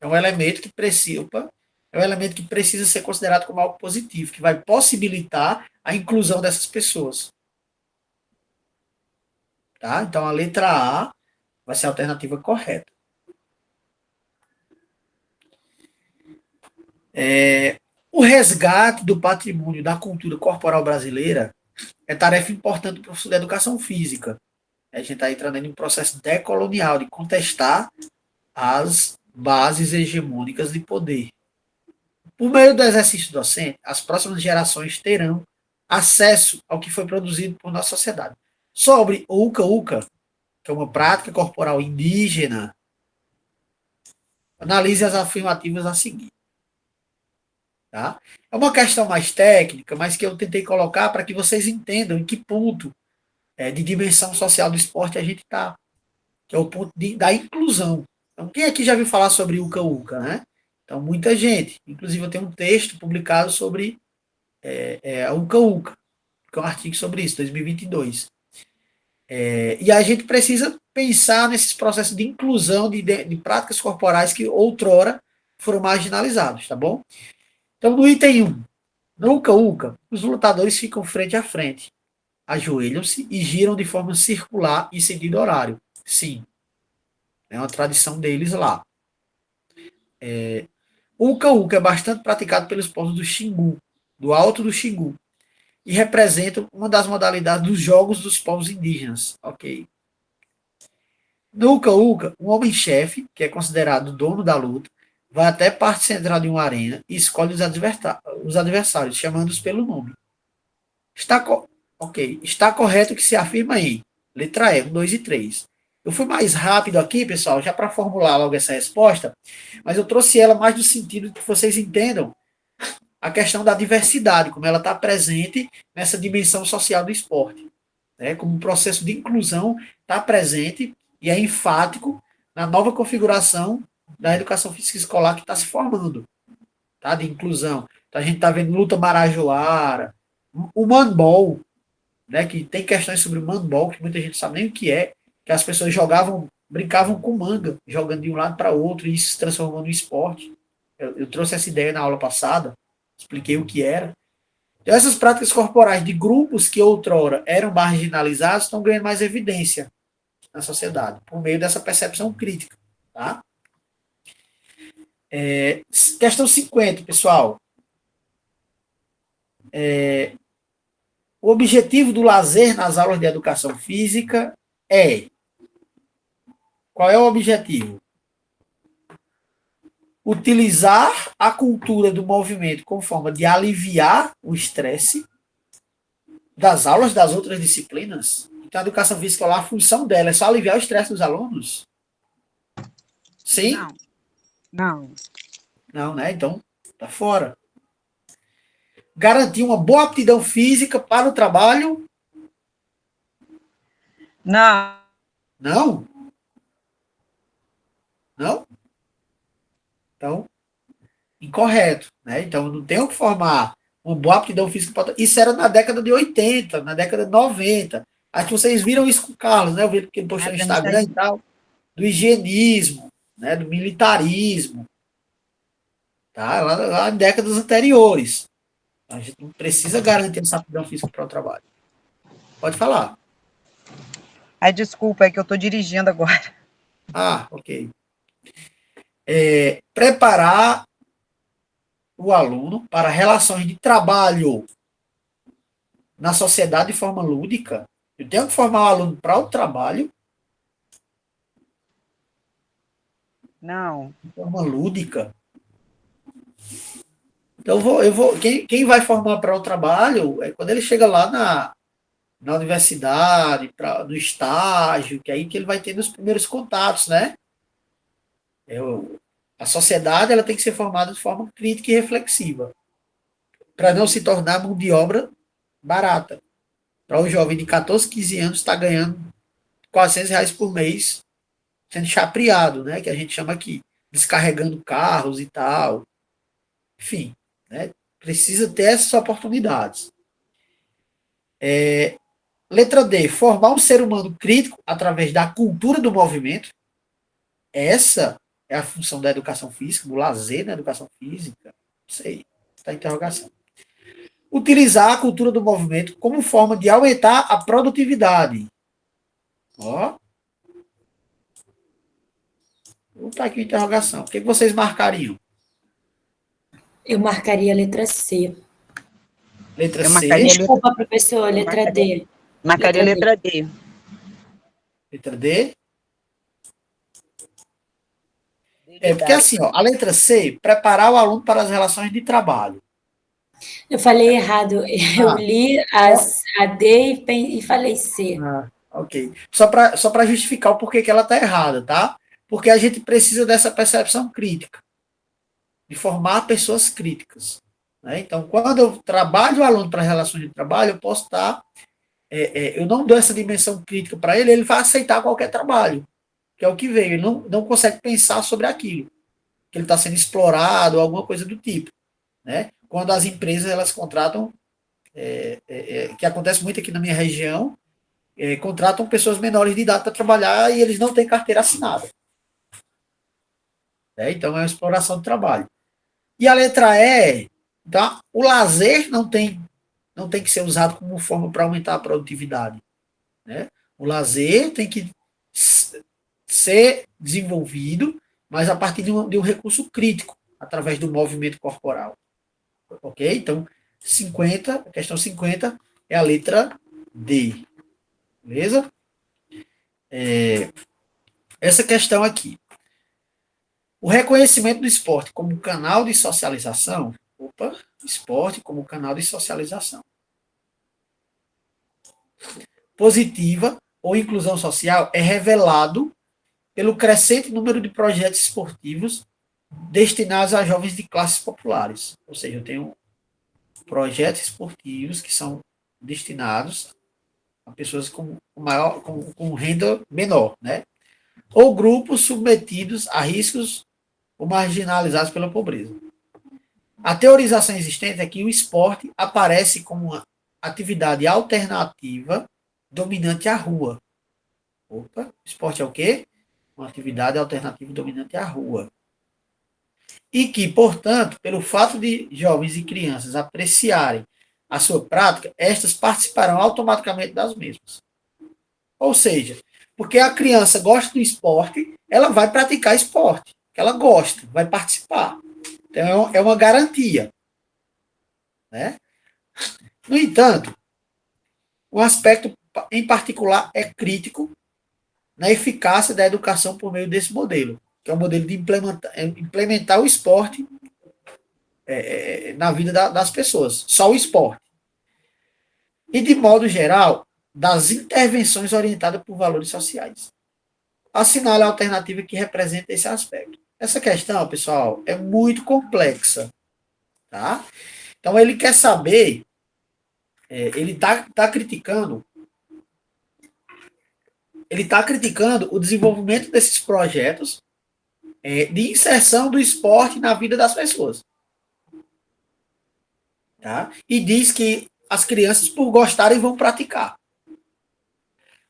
é um elemento que precisa ser considerado como algo positivo, que vai possibilitar a inclusão dessas pessoas. Tá? Então, a letra A vai ser a alternativa correta. O resgate do patrimônio da cultura corporal brasileira é tarefa importante do professor de educação física. A gente está entrando em um processo decolonial, de contestar as bases hegemônicas de poder. Por meio do exercício docente, as próximas gerações terão acesso ao que foi produzido por nossa sociedade. Sobre o Uca-Uca, que é uma prática corporal indígena, analise as afirmativas a seguir. Tá? É uma questão mais técnica, mas que eu tentei colocar para que vocês entendam em que ponto de dimensão social do esporte a gente está, que é o ponto da inclusão. Então, quem aqui já viu falar sobre Uca-Uca, né? Então, muita gente. Inclusive, eu tenho um texto publicado sobre a Uca-Uca, que é um artigo sobre isso, 2022. E a gente precisa pensar nesses processos de inclusão de práticas corporais que outrora foram marginalizados, tá bom? Então, no item 1, no Uca-Uca, os lutadores ficam frente a frente, ajoelham-se e giram de forma circular em sentido horário. Sim, é uma tradição deles lá. O Uca-Uca é bastante praticado pelos povos do Xingu, do Alto do Xingu, e representa uma das modalidades dos jogos dos povos indígenas. Ok. No Uca-Uca, um homem-chefe, que é considerado o dono da luta, vai até a parte central de uma arena e escolhe os adversários, chamando-os pelo nome. Está correto que se afirma em letra E, 1, 2 e 3. Eu fui mais rápido aqui, pessoal, já para formular logo essa resposta, mas eu trouxe ela mais no sentido de que vocês entendam a questão da diversidade, como ela está presente nessa dimensão social do esporte. Né? Como um processo de inclusão está presente e é enfático na nova configuração da educação física escolar que está se formando, tá? De inclusão. Então, a gente está vendo luta marajoara, o manbol, né? Que tem questões sobre o manbol, que muita gente não sabe nem o que as pessoas brincavam com manga, jogando de um lado para outro, e isso se transformou no esporte. Eu trouxe essa ideia na aula passada, expliquei o que era. Então, essas práticas corporais de grupos que outrora eram marginalizados estão ganhando mais evidência na sociedade, por meio dessa percepção crítica. Tá? Questão 50, pessoal. O objetivo do lazer nas aulas de educação física é... Qual é o objetivo? Utilizar a cultura do movimento como forma de aliviar o estresse das aulas das outras disciplinas. Então, a educação física, lá, a função dela é só aliviar o estresse dos alunos? Sim? Não. Não, né? Então, tá fora. Garantir uma boa aptidão física para o trabalho? Não. Não? Não? Então, incorreto. Né? Então, não tem o que formar uma boa aptidão física para... Isso era na década de 80, na década de 90. Acho que vocês viram isso com o Carlos, né? Eu vi que ele postou no Instagram e tal. Do higienismo, né? Do militarismo. Tá? Lá em décadas anteriores. A gente não precisa garantir essa aptidão física para o trabalho. Pode falar. Desculpa, é que eu estou dirigindo agora. Ah, ok. Preparar o aluno para relações de trabalho na sociedade de forma lúdica. Eu tenho que formar o aluno para o trabalho Não. de forma lúdica. Então, quem vai formar para o trabalho é quando ele chega lá na universidade, no estágio, que é aí que ele vai ter os primeiros contatos, né? A sociedade ela tem que ser formada de forma crítica e reflexiva, para não se tornar mão de obra barata. Para um jovem de 14, 15 anos estar ganhando R$ 400 por mês, sendo chapreado, né? Que a gente chama aqui, descarregando carros e tal. Enfim, né? Precisa ter essas oportunidades. Letra D, formar um ser humano crítico através da cultura do movimento. Essa é a função da educação física, do lazer na educação física. Isso aí, está a interrogação. Utilizar a cultura do movimento como forma de aumentar a produtividade. Ó. Vou botar aqui a interrogação. O que vocês marcariam? Eu marcaria a letra C. Letra Eu C. marcaria Desculpa, professor, letra D. Marcaria letra D. Letra D. Porque assim, ó, a letra C, preparar o aluno para as relações de trabalho. Eu falei errado. Eu li a D e falei C. Ok. Só para justificar o porquê que ela está errada, tá? Porque a gente precisa dessa percepção crítica, de formar pessoas críticas. Né? Então, quando eu trabalho o aluno para relações de trabalho, eu posso estar... eu não dou essa dimensão crítica para ele, ele vai aceitar qualquer trabalho, que é o que veio. Ele não consegue pensar sobre aquilo, que ele está sendo explorado ou alguma coisa do tipo. Né? Quando as empresas elas contratam, que acontece muito aqui na minha região, contratam pessoas menores de idade para trabalhar e eles não têm carteira assinada. Então, é uma exploração do trabalho. E a letra E, tá? O lazer não tem que ser usado como forma para aumentar a produtividade. Né? O lazer tem que ser desenvolvido, mas a partir de um recurso crítico, através do movimento corporal. Ok? Então, a questão 50 é a letra D. Beleza? Essa questão aqui. O reconhecimento do esporte como canal de socialização. Esporte como canal de socialização. Positiva ou inclusão social é revelado pelo crescente número de projetos esportivos destinados a jovens de classes populares. Ou seja, eu tenho projetos esportivos que são destinados a pessoas com renda menor, né? Ou grupos submetidos a riscos ou marginalizados pela pobreza. A teorização existente é que o esporte aparece como uma atividade alternativa dominante à rua. Opa, esporte é o quê? Uma atividade alternativa dominante à rua. E que, portanto, pelo fato de jovens e crianças apreciarem a sua prática, estas participarão automaticamente das mesmas. Ou seja, porque a criança gosta do esporte, ela vai praticar esporte. Ela gosta, vai participar. Então, é uma garantia. Né? No entanto, um aspecto em particular é crítico na eficácia da educação por meio desse modelo, que é o modelo de implementar o esporte na vida das pessoas, só o esporte. E, de modo geral, das intervenções orientadas por valores sociais. Assinale a alternativa que representa esse aspecto. Essa questão, pessoal, é muito complexa. Tá? Então, ele quer saber, ele está criticando o desenvolvimento desses projetos de inserção do esporte na vida das pessoas. Tá? E diz que as crianças, por gostarem, vão praticar.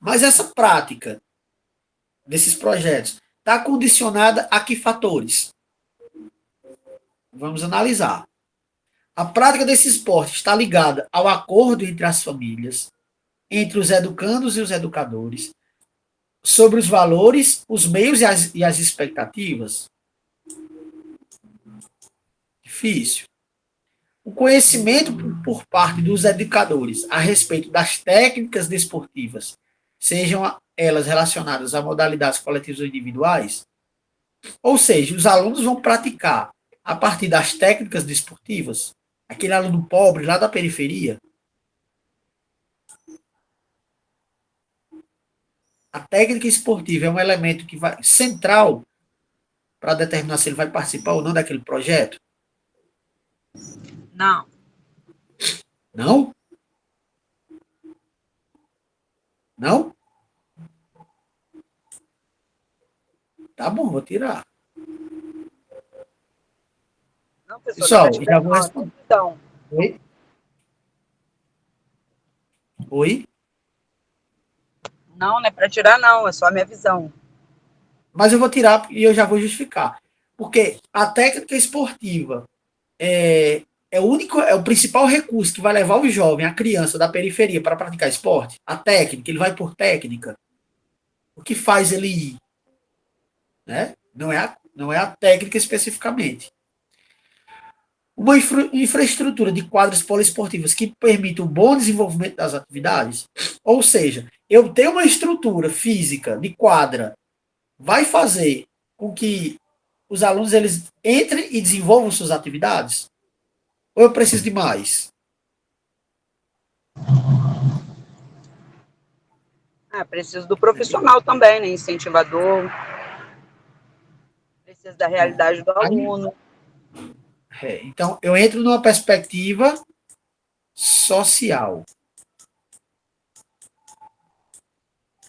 Mas essa prática desses projetos está condicionada a que fatores? Vamos analisar. A prática desse esporte está ligada ao acordo entre as famílias, entre os educandos e os educadores, sobre os valores, os meios e as expectativas? Difícil. O conhecimento por parte dos educadores a respeito das técnicas desportivas, sejam elas relacionadas a modalidades coletivas ou individuais, ou seja, os alunos vão praticar a partir das técnicas desportivas, aquele aluno pobre lá da periferia, a técnica esportiva é um elemento que vai central para determinar se ele vai participar ou não daquele projeto? Não. Não? Não? Tá bom, vou tirar. Não, professor, Pessoal, tá já vou responder. então. Oi? Oi? Não é para tirar, não. É só a minha visão. Mas eu vou tirar e eu já vou justificar. Porque a técnica esportiva é o principal recurso que vai levar o jovem, a criança da periferia para praticar esporte. A técnica, ele vai por técnica. O que faz ele ir? Né? Não é a técnica especificamente. Uma infraestrutura de quadras poliesportivas que permita o bom desenvolvimento das atividades, ou seja, eu ter uma estrutura física de quadra vai fazer com que os alunos eles entrem e desenvolvam suas atividades? Ou eu preciso de mais? Preciso do profissional também, né? Incentivador. Precisa da realidade do aluno. Então, eu entro numa perspectiva social.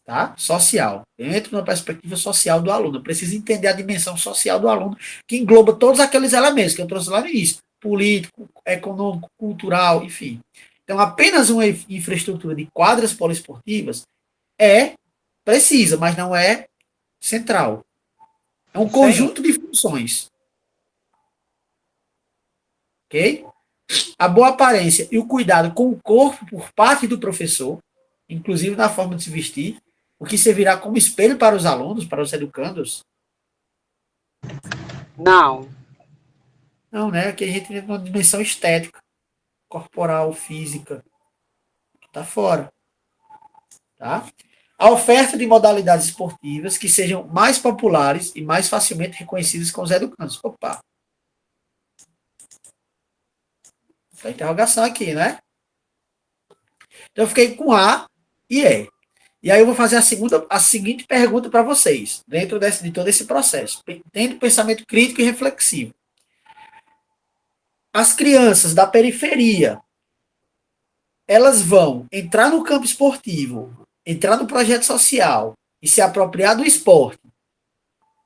Tá? Social. Eu entro numa perspectiva social do aluno. Eu preciso entender a dimensão social do aluno, que engloba todos aqueles elementos que eu trouxe lá no início. Político, econômico, cultural, enfim. Então, apenas uma infraestrutura de quadras poliesportivas precisa, mas não é central. É um conjunto de funções. Ok? A boa aparência e o cuidado com o corpo por parte do professor, inclusive na forma de se vestir, o que servirá como espelho para os alunos, para os educandos? Não. Não, né? Aqui a gente tem uma dimensão estética, corporal, física, que está fora. Tá? A oferta de modalidades esportivas que sejam mais populares e mais facilmente reconhecidas com os educandos. Opa! Essa interrogação aqui, né? Então eu fiquei com A e E. E aí eu vou fazer a seguinte pergunta para vocês, dentro de todo esse processo, tendo pensamento crítico e reflexivo. As crianças da periferia, elas vão entrar no campo esportivo, entrar no projeto social e se apropriar do esporte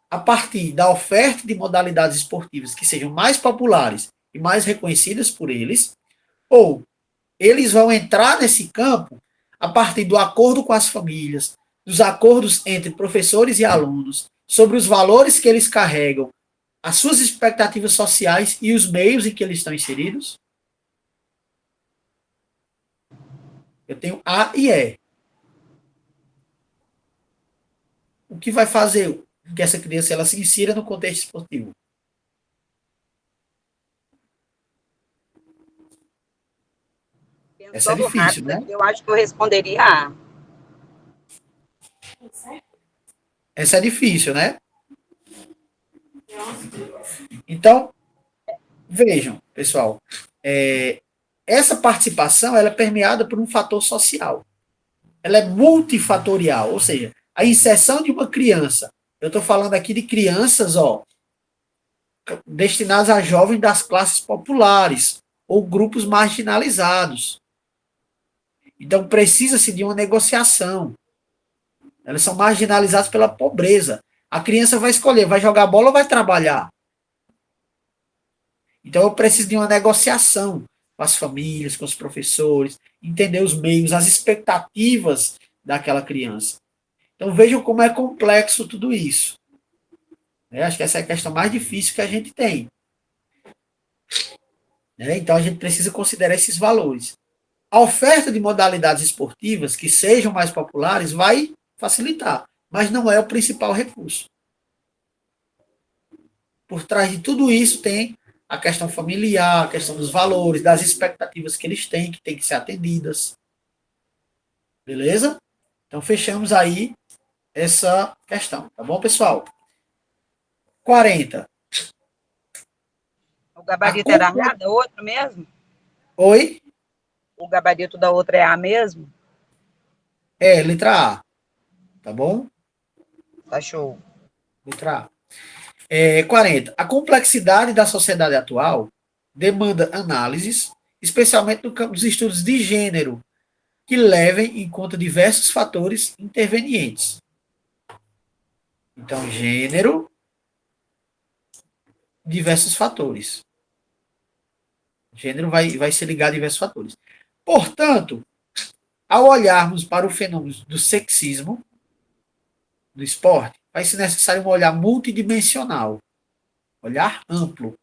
a partir da oferta de modalidades esportivas que sejam mais populares e mais reconhecidas por eles, ou eles vão entrar nesse campo a partir do acordo com as famílias, dos acordos entre professores e alunos, sobre os valores que eles carregam, as suas expectativas sociais e os meios em que eles estão inseridos? Eu tenho A e E. O que vai fazer com que essa criança ela se insira no contexto esportivo? Essa é Pensando difícil, rápido, né? eu acho que eu responderia A. Essa é difícil, né? Então, vejam, pessoal, essa participação ela é permeada por um fator social. Ela é multifatorial, ou seja, a inserção de uma criança, eu estou falando aqui de crianças, destinadas a jovens das classes populares ou grupos marginalizados. Então, precisa-se de uma negociação. Elas são marginalizadas pela pobreza. A criança vai escolher, vai jogar bola ou vai trabalhar? Então, eu preciso de uma negociação com as famílias, com os professores, entender os meios, as expectativas daquela criança. Então, vejam como é complexo tudo isso. Acho que essa é a questão mais difícil que a gente tem. Então, a gente precisa considerar esses valores. A oferta de modalidades esportivas que sejam mais populares vai facilitar, mas não é o principal recurso. Por trás de tudo isso tem a questão familiar, a questão dos valores, das expectativas que eles têm, que têm que ser atendidas. Beleza? Então, fechamos aí essa questão. Tá bom, pessoal? 40. O gabarito era A da outra mesmo? Oi? O gabarito da outra é A mesmo? Letra A. Tá bom? Tá show. Letra A. 40. A complexidade da sociedade atual demanda análises, especialmente no campo dos estudos de gênero, que levem em conta diversos fatores intervenientes. Então, gênero, diversos fatores. Gênero vai se ligar a diversos fatores. Portanto, ao olharmos para o fenômeno do sexismo no esporte, vai ser necessário um olhar multidimensional, olhar amplo,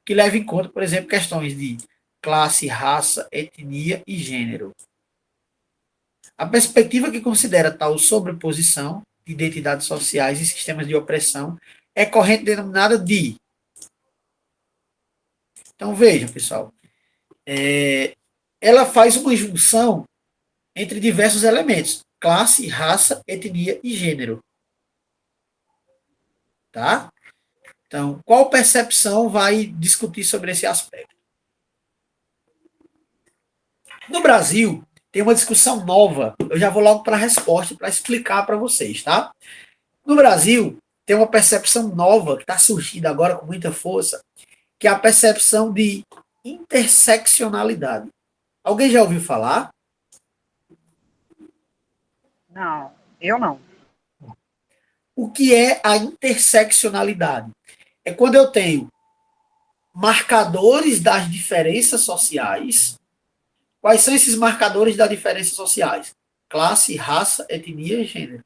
que leve em conta, por exemplo, questões de classe, raça, etnia e gênero. A perspectiva que considera tal sobreposição de identidades sociais e sistemas de opressão é corrente denominada de... Então, vejam, pessoal, ela faz uma junção entre diversos elementos, classe, raça, etnia e gênero. Tá? Então, qual percepção vai discutir sobre esse aspecto? No Brasil, tem uma discussão nova. Eu já vou logo para a resposta para explicar para vocês, tá? No Brasil, tem uma percepção nova que está surgindo agora com muita força, que é a percepção de interseccionalidade. Alguém já ouviu falar? Não, eu não. O que é a interseccionalidade? É quando eu tenho marcadores das diferenças sociais. Quais são esses marcadores das diferenças sociais? Classe, raça, etnia e gênero.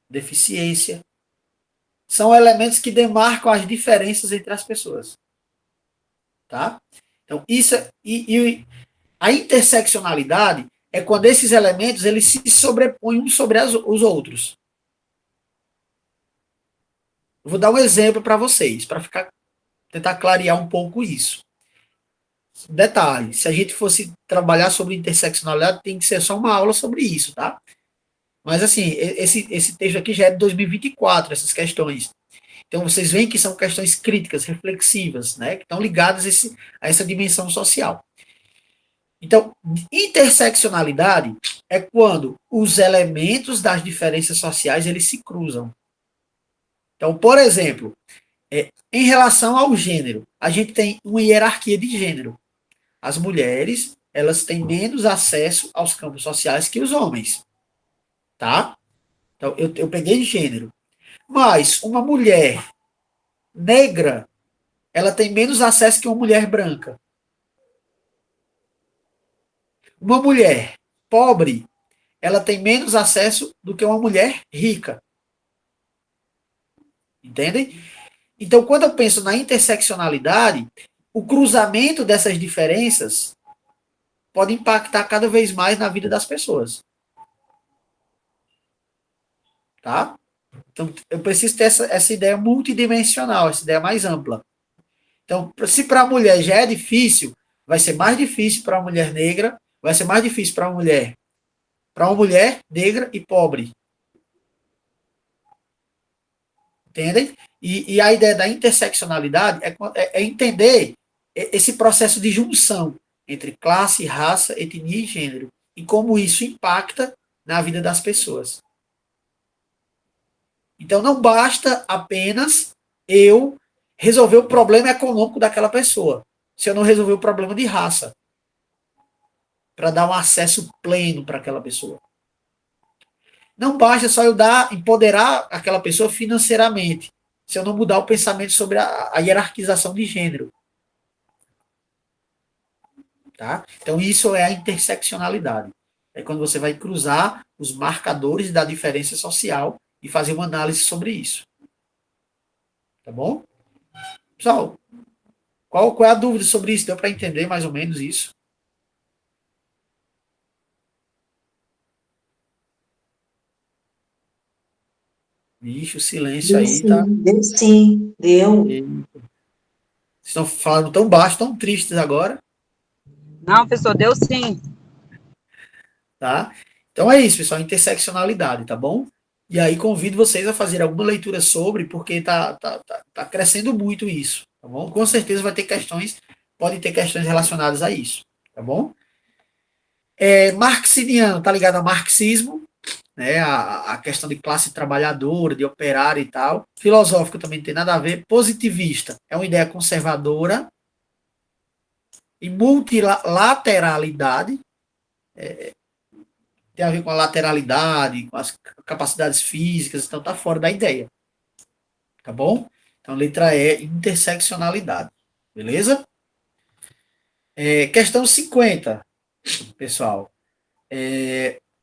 Deficiência. São elementos que demarcam as diferenças entre as pessoas. Tá? Então, isso a interseccionalidade é quando esses elementos eles se sobrepõem uns sobre os outros. Eu vou dar um exemplo para vocês, para tentar clarear um pouco isso. Detalhe, se a gente fosse trabalhar sobre interseccionalidade, tem que ser só uma aula sobre isso, tá? Mas, assim, esse texto aqui já é de 2024, essas questões. Então, vocês veem que são questões críticas, reflexivas, né? Que estão ligadas a essa dimensão social. Então, interseccionalidade é quando os elementos das diferenças sociais eles se cruzam. Então, por exemplo, em relação ao gênero, a gente tem uma hierarquia de gênero. As mulheres, elas têm menos acesso aos campos sociais que os homens, tá? Então, eu peguei gênero. Mas uma mulher negra, ela tem menos acesso que uma mulher branca. Uma mulher pobre, ela tem menos acesso do que uma mulher rica. Entendem? Então, quando eu penso na interseccionalidade, o cruzamento dessas diferenças pode impactar cada vez mais na vida das pessoas. Tá? Então, eu preciso ter essa ideia multidimensional, essa ideia mais ampla. Então, se para a mulher já é difícil, vai ser mais difícil para a mulher negra, vai ser mais difícil para uma mulher negra e pobre. Entendem? E a ideia da interseccionalidade é entender esse processo de junção entre classe, raça, etnia e gênero, e como isso impacta na vida das pessoas. Então, não basta apenas eu resolver o problema econômico daquela pessoa, se eu não resolver o problema de raça, para dar um acesso pleno para aquela pessoa. Não basta só eu empoderar aquela pessoa financeiramente, se eu não mudar o pensamento sobre a hierarquização de gênero. Tá? Então, isso é a interseccionalidade. É quando você vai cruzar os marcadores da diferença social e fazer uma análise sobre isso. Tá bom? Pessoal, qual é a dúvida sobre isso? Deu para entender mais ou menos isso? Vixe, o silêncio Deu aí tá. sim, deu sim, deu. Vocês estão falando tão baixo, tão tristes agora. Não, professor, deu sim. Tá? Então é isso, pessoal, interseccionalidade, tá bom? E aí convido vocês a fazer alguma leitura sobre, porque tá crescendo muito isso, tá bom? Com certeza vai ter questões, pode ter questões relacionadas a isso, tá bom? Marxidiano, tá ligado ao marxismo, né? A questão de classe trabalhadora, de operário e tal. Filosófico também não tem nada a ver. Positivista é uma ideia conservadora e multilateralidade, tem a ver com a lateralidade, com as capacidades físicas, então está fora da ideia. Tá bom? Então, letra E, interseccionalidade. Beleza? Questão 50, pessoal.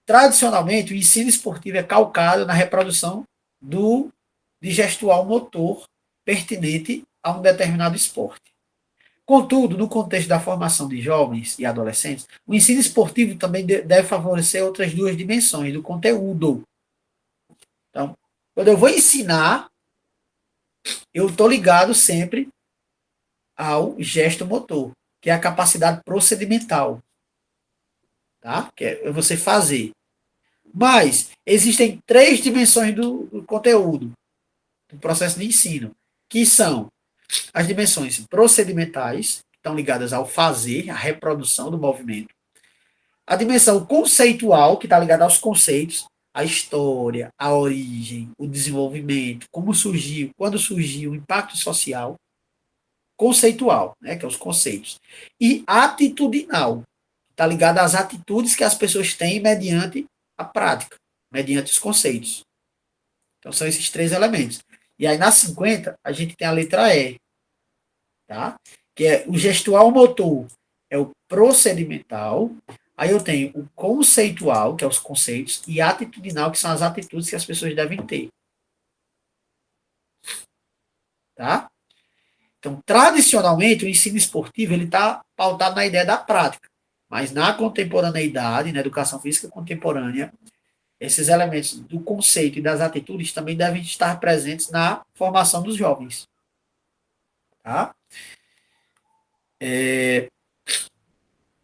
Tradicionalmente, o ensino esportivo é calcado na reprodução de gestual motor pertinente a um determinado esporte. Contudo, no contexto da formação de jovens e adolescentes, o ensino esportivo também deve favorecer outras duas dimensões do conteúdo. Então, quando eu vou ensinar, eu estou ligado sempre ao gesto motor, que é a capacidade procedimental, tá? Que é você fazer. Mas existem três dimensões do conteúdo, do processo de ensino, que são as dimensões procedimentais, que estão ligadas ao fazer, à reprodução do movimento. A dimensão conceitual, que está ligada aos conceitos, a história, a origem, o desenvolvimento, como surgiu, quando surgiu, o impacto social. Conceitual, né, que é os conceitos. E atitudinal, que está ligada às atitudes que as pessoas têm mediante a prática, mediante os conceitos. Então, são esses três elementos. E aí, na 50, a gente tem a letra E, tá? Que é o gestual motor, é o procedimental. Aí eu tenho o conceitual, que é os conceitos, e atitudinal, que são as atitudes que as pessoas devem ter. Tá? Então, tradicionalmente, o ensino esportivo está pautado na ideia da prática. Mas na contemporaneidade, na educação física contemporânea, esses elementos do conceito e das atitudes também devem estar presentes na formação dos jovens. Tá?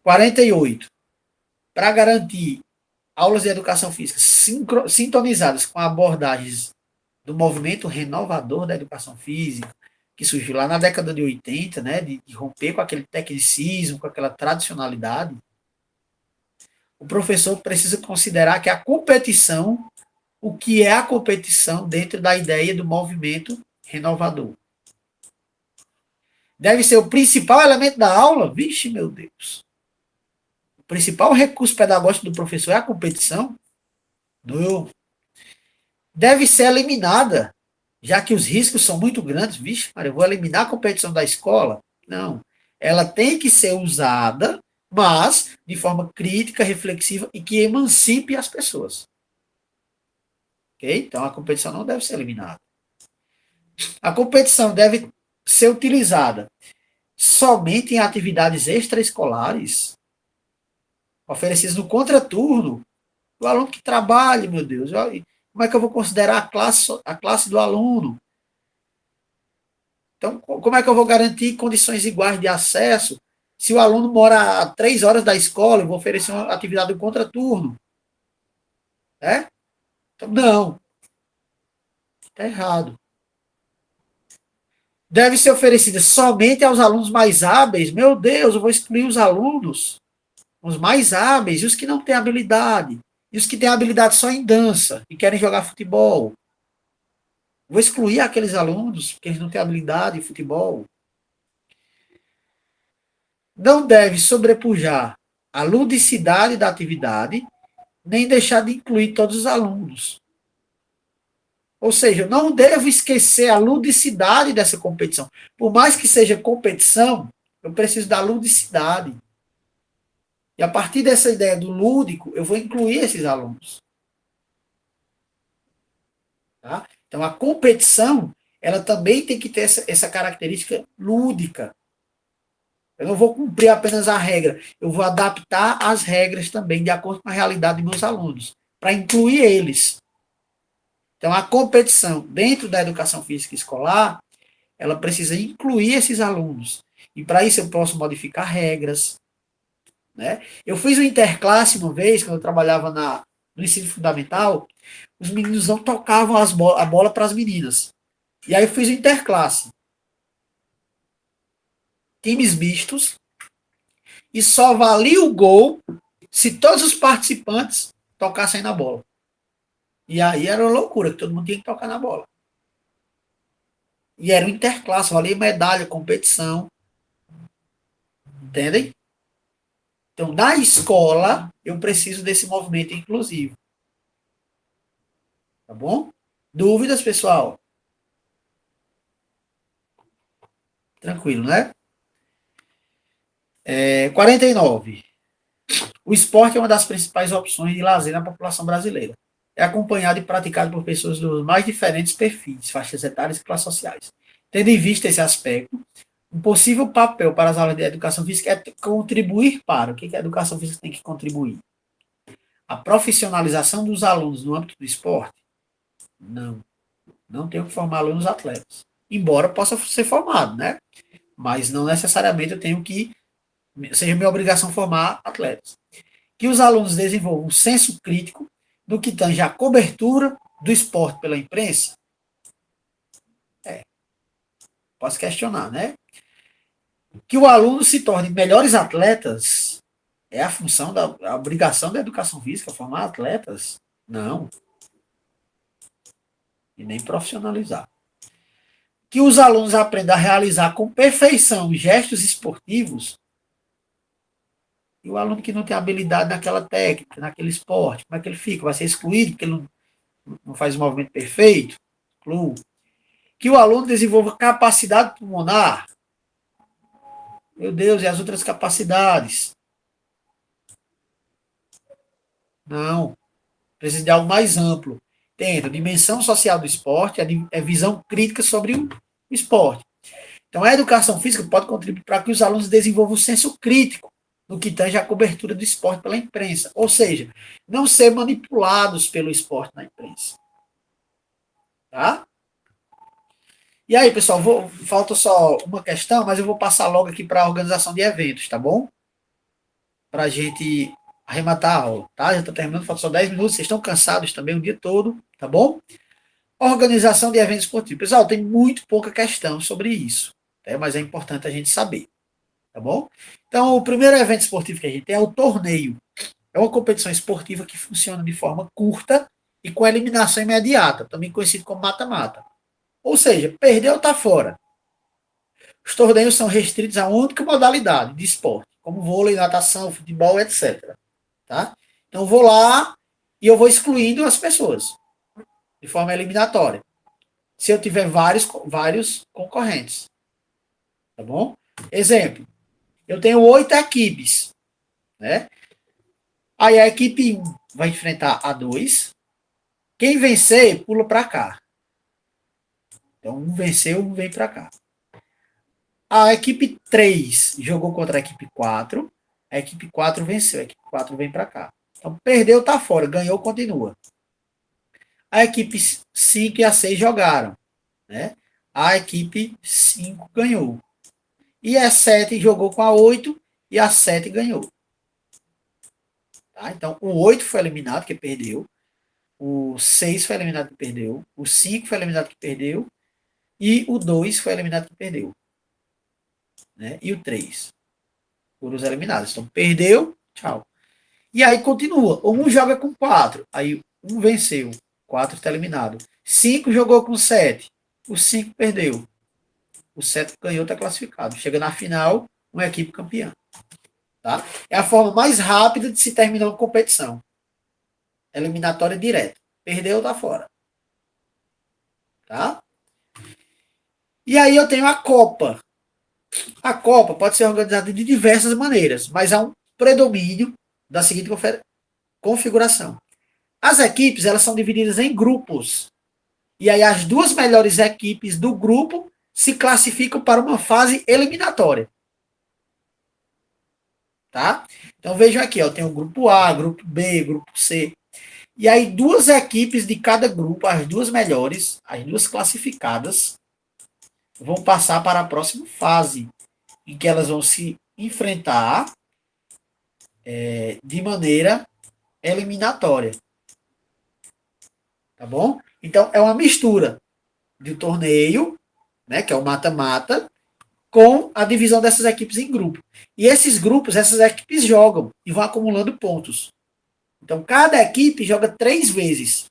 48. Para garantir aulas de educação física sintonizadas com abordagens do movimento renovador da educação física, que surgiu lá na década de 80, né, de romper com aquele tecnicismo, com aquela tradicionalidade, o professor precisa considerar que a competição, o que é a competição dentro da ideia do movimento renovador. Deve ser o principal elemento da aula? Vixe, meu Deus. O principal recurso pedagógico do professor é a competição? Não. Deve ser eliminada, já que os riscos são muito grandes. Vixe, Maria, eu vou eliminar a competição da escola? Não. Ela tem que ser usada, mas de forma crítica, reflexiva e que emancipe as pessoas. Ok? Então, a competição não deve ser eliminada. A competição deve ser utilizada somente em atividades extraescolares, oferecidas no contraturno. O aluno que trabalhe, meu Deus, como é que eu vou considerar a classe do aluno? Então, como é que eu vou garantir condições iguais de acesso se o aluno mora a 3 horas da escola, eu vou oferecer uma atividade do contraturno? É? Então, não. Está errado. Deve ser oferecida somente aos alunos mais hábeis. Meu Deus, eu vou excluir os alunos, os mais hábeis, e os que não têm habilidade. E os que têm habilidade só em dança e querem jogar futebol. Vou excluir aqueles alunos que eles não têm habilidade em futebol. Não deve sobrepujar a ludicidade da atividade, nem deixar de incluir todos os alunos. Ou seja, eu não devo esquecer a ludicidade dessa competição. Por mais que seja competição, eu preciso da ludicidade. E a partir dessa ideia do lúdico, eu vou incluir esses alunos. Tá? Então, a competição, ela também tem que ter essa característica lúdica. Eu não vou cumprir apenas a regra, eu vou adaptar as regras também de acordo com a realidade dos meus alunos, para incluir eles. Então, a competição dentro da educação física escolar, ela precisa incluir esses alunos. E para isso eu posso modificar regras. Né? Eu fiz um interclasse uma vez, quando eu trabalhava no ensino fundamental, os meninos não tocavam a bola para as meninas. E aí eu fiz o interclasse. Times mistos. E só valia o gol se todos os participantes tocassem na bola. E aí era uma loucura, que todo mundo tinha que tocar na bola. E era um interclasse, valia medalha, competição. Entendem? Então, na escola, eu preciso desse movimento inclusivo. Tá bom? Dúvidas, pessoal? Tranquilo, né? 49. O esporte é uma das principais opções de lazer na população brasileira. É acompanhado e praticado por pessoas dos mais diferentes perfis, faixas etárias e classes sociais. Tendo em vista esse aspecto, um possível papel para as aulas de educação física é contribuir para. O que a educação física tem que contribuir? A profissionalização dos alunos no âmbito do esporte? Não. Não tenho que formar alunos atletas. Embora possa ser formado, né? Mas não necessariamente eu tenho que, seja minha obrigação formar atletas. Que os alunos desenvolvam um senso crítico no que tange a cobertura do esporte pela imprensa? Posso questionar, né? Que o aluno se torne melhores atletas é a função, a obrigação da educação física, formar atletas? Não. E nem profissionalizar. Que os alunos aprendam a realizar com perfeição gestos esportivos. E o aluno que não tem habilidade naquela técnica, naquele esporte, como é que ele fica? Vai ser excluído porque ele não faz o movimento perfeito? Excluo. Que o aluno desenvolva capacidade pulmonar. Meu Deus, e as outras capacidades? Não. Precisa de algo mais amplo. Tem a dimensão social do esporte, a visão crítica sobre o esporte. Então, a educação física pode contribuir para que os alunos desenvolvam o senso crítico no que tange a cobertura do esporte pela imprensa. Ou seja, não ser manipulados pelo esporte na imprensa. Tá? E aí, pessoal, falta só uma questão, mas eu vou passar logo aqui para a organização de eventos, tá bom? Para a gente arrematar a aula, tá? Já está terminando, falta só 10 minutos, vocês estão cansados também o dia todo, tá bom? Organização de eventos esportivos. Pessoal, tem muito pouca questão sobre isso, né? Mas é importante a gente saber, tá bom? Então, o primeiro evento esportivo que a gente tem é o torneio. É uma competição esportiva que funciona de forma curta e com eliminação imediata, também conhecido como mata-mata. Ou seja, perdeu, está fora. Os torneios são restritos a uma única modalidade de esporte, como vôlei, natação, futebol, etc. Tá? Então, eu vou lá e eu vou excluindo as pessoas de forma eliminatória. Se eu tiver vários concorrentes. Tá bom? Exemplo. Eu tenho 8 equipes. Né? Aí a equipe 1 vai enfrentar a 2. Quem vencer, pula para cá. Então, um venceu, um vem para cá. A equipe 3 jogou contra a equipe 4. A equipe 4 venceu. A equipe 4 vem para cá. Então, perdeu, tá fora. Ganhou, continua. A equipe 5 e a 6 jogaram. Né? A equipe 5 ganhou. E a 7 jogou com a 8 e a 7 ganhou. Tá? Então, o 8 foi eliminado, que perdeu. O 6 foi eliminado, que perdeu. O 5 foi eliminado, que perdeu. E o 2 foi eliminado, que perdeu. Né? E o 3 foram os eliminados. Então, perdeu, tchau. E aí continua. Um joga com 4. Aí um venceu. 4 está eliminado. 5 jogou com 7. O 5 perdeu. O 7 ganhou, está classificado. Chega na final, uma equipe campeã. Tá? É a forma mais rápida de se terminar uma competição. Eliminatória direta. Perdeu, está fora. Tá? E aí eu tenho a Copa. A Copa pode ser organizada de diversas maneiras, mas há um predomínio da seguinte configuração. As equipes, elas são divididas em grupos. E aí as 2 melhores equipes do grupo se classificam para uma fase eliminatória. Tá? Então vejam aqui, ó, tem o grupo A, grupo B, grupo C. E aí 2 equipes de cada grupo, as 2 melhores, as 2 classificadas, vão passar para a próxima fase, em que elas vão se enfrentar de maneira eliminatória. Tá bom? Então, é uma mistura de torneio, né, que é o mata-mata, com a divisão dessas equipes em grupo. E esses grupos, essas equipes jogam e vão acumulando pontos. Então, cada equipe joga 3 vezes.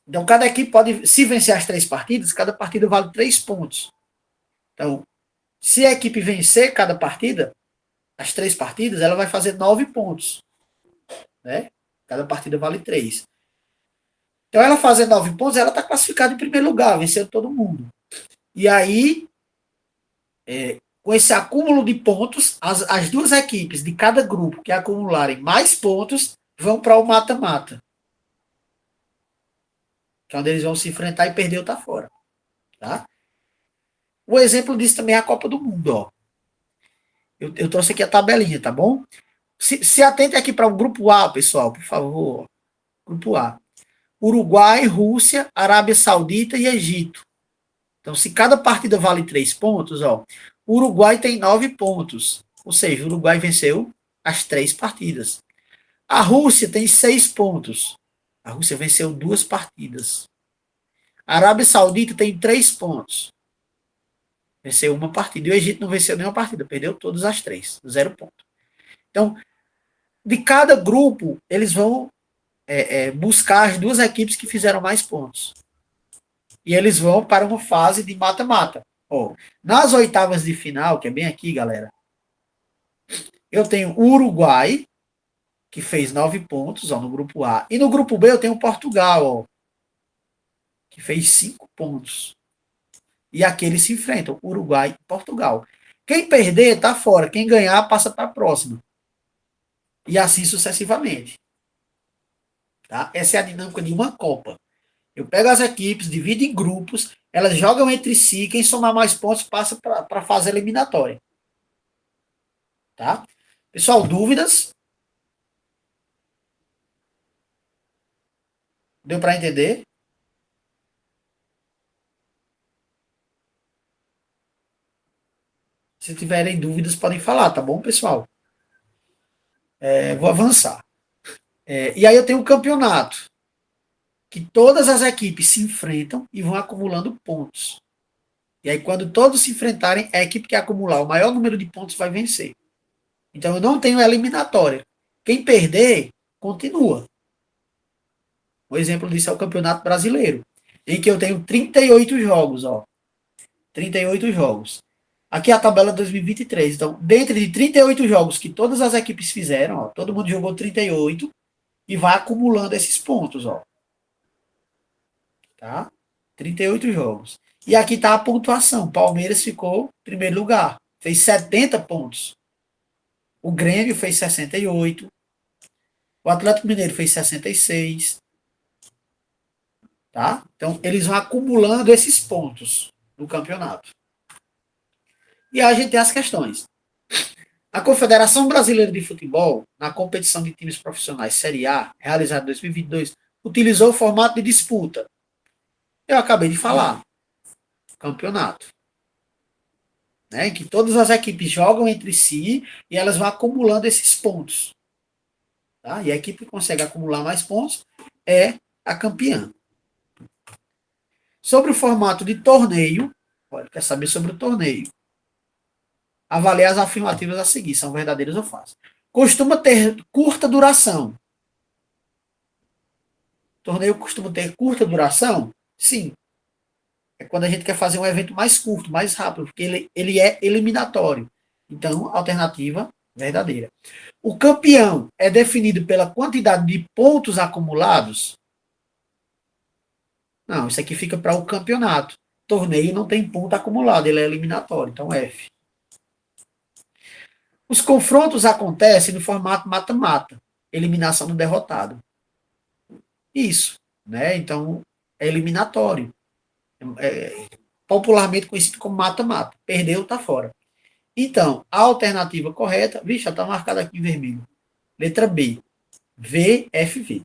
Então, cada equipe pode, se vencer as 3 partidas, cada partida vale 3 pontos. Então, se a equipe vencer cada partida, as 3 partidas, ela vai fazer 9 pontos. Né? Cada partida vale 3. Então, ela fazendo 9 pontos, ela está classificada em primeiro lugar, vencendo todo mundo. E aí, com esse acúmulo de pontos, as 2 equipes de cada grupo que acumularem mais pontos vão para o mata-mata. Que é onde eles vão se enfrentar e perder ou tá fora. Tá? O exemplo disso também é a Copa do Mundo. Ó. Eu trouxe aqui a tabelinha, tá bom? Se atente aqui para o grupo A, pessoal, por favor. Grupo A. Uruguai, Rússia, Arábia Saudita e Egito. Então, se cada partida vale 3 pontos, ó, o Uruguai tem 9 pontos. Ou seja, o Uruguai venceu as 3 partidas. A Rússia tem 6 pontos. A Rússia venceu 2 partidas. A Arábia Saudita tem 3 pontos. Venceu uma partida. E o Egito não venceu nenhuma partida. Perdeu todas as 3. 0 ponto. Então, de cada grupo, eles vão buscar as 2 equipes que fizeram mais pontos. E eles vão para uma fase de mata-mata. Nas oitavas de final, que é bem aqui, galera, eu tenho o Uruguai, que fez 9 pontos no grupo A. E no grupo B eu tenho o Portugal, que fez 5 pontos. E aqui eles se enfrentam, Uruguai e Portugal. Quem perder, tá fora. Quem ganhar, passa para a próxima. E assim sucessivamente. Tá? Essa é a dinâmica de uma Copa. Eu pego as equipes, divido em grupos, elas jogam entre si, quem somar mais pontos passa para a fase eliminatória. Tá? Pessoal, dúvidas? Deu para entender? Se tiverem dúvidas, podem falar, tá bom, pessoal? Vou avançar. E aí eu tenho um campeonato, que todas as equipes se enfrentam e vão acumulando pontos. E aí, quando todos se enfrentarem, a equipe que acumular o maior número de pontos vai vencer. Então, eu não tenho eliminatória. Quem perder, continua. Um exemplo disso é o Campeonato Brasileiro, em que eu tenho 38 jogos, ó. 38 jogos. Aqui é a tabela 2023. Então, dentro de 38 jogos que todas as equipes fizeram, ó, todo mundo jogou 38 e vai acumulando esses pontos, ó. Tá? 38 jogos. E aqui está a pontuação. Palmeiras ficou em primeiro lugar. Fez 70 pontos. O Grêmio fez 68. O Atlético Mineiro fez 66. Tá? Então, eles vão acumulando esses pontos no campeonato. E aí a gente tem as questões. A Confederação Brasileira de Futebol, na competição de times profissionais Série A, realizada em 2022, utilizou o formato de disputa. Eu acabei de falar. Campeonato. Né, em que todas as equipes jogam entre si e elas vão acumulando esses pontos. Tá? E a equipe que consegue acumular mais pontos é a campeã. Sobre o formato de torneio, quer saber sobre o torneio. Avaliar as afirmativas a seguir, são verdadeiras ou falsas. Costuma ter curta duração. Torneio costuma ter curta duração? Sim. É quando a gente quer fazer um evento mais curto, mais rápido, porque ele é eliminatório. Então, alternativa verdadeira. O campeão é definido pela quantidade de pontos acumulados? Não, isso aqui fica para o campeonato. Torneio não tem ponto acumulado, ele é eliminatório, então F. Os confrontos acontecem no formato mata-mata, eliminação do derrotado. Isso, né? Então, é eliminatório. Popularmente conhecido como mata-mata. Perdeu, tá fora. Então, a alternativa correta, vixe, já está marcada aqui em vermelho. Letra B. VFV.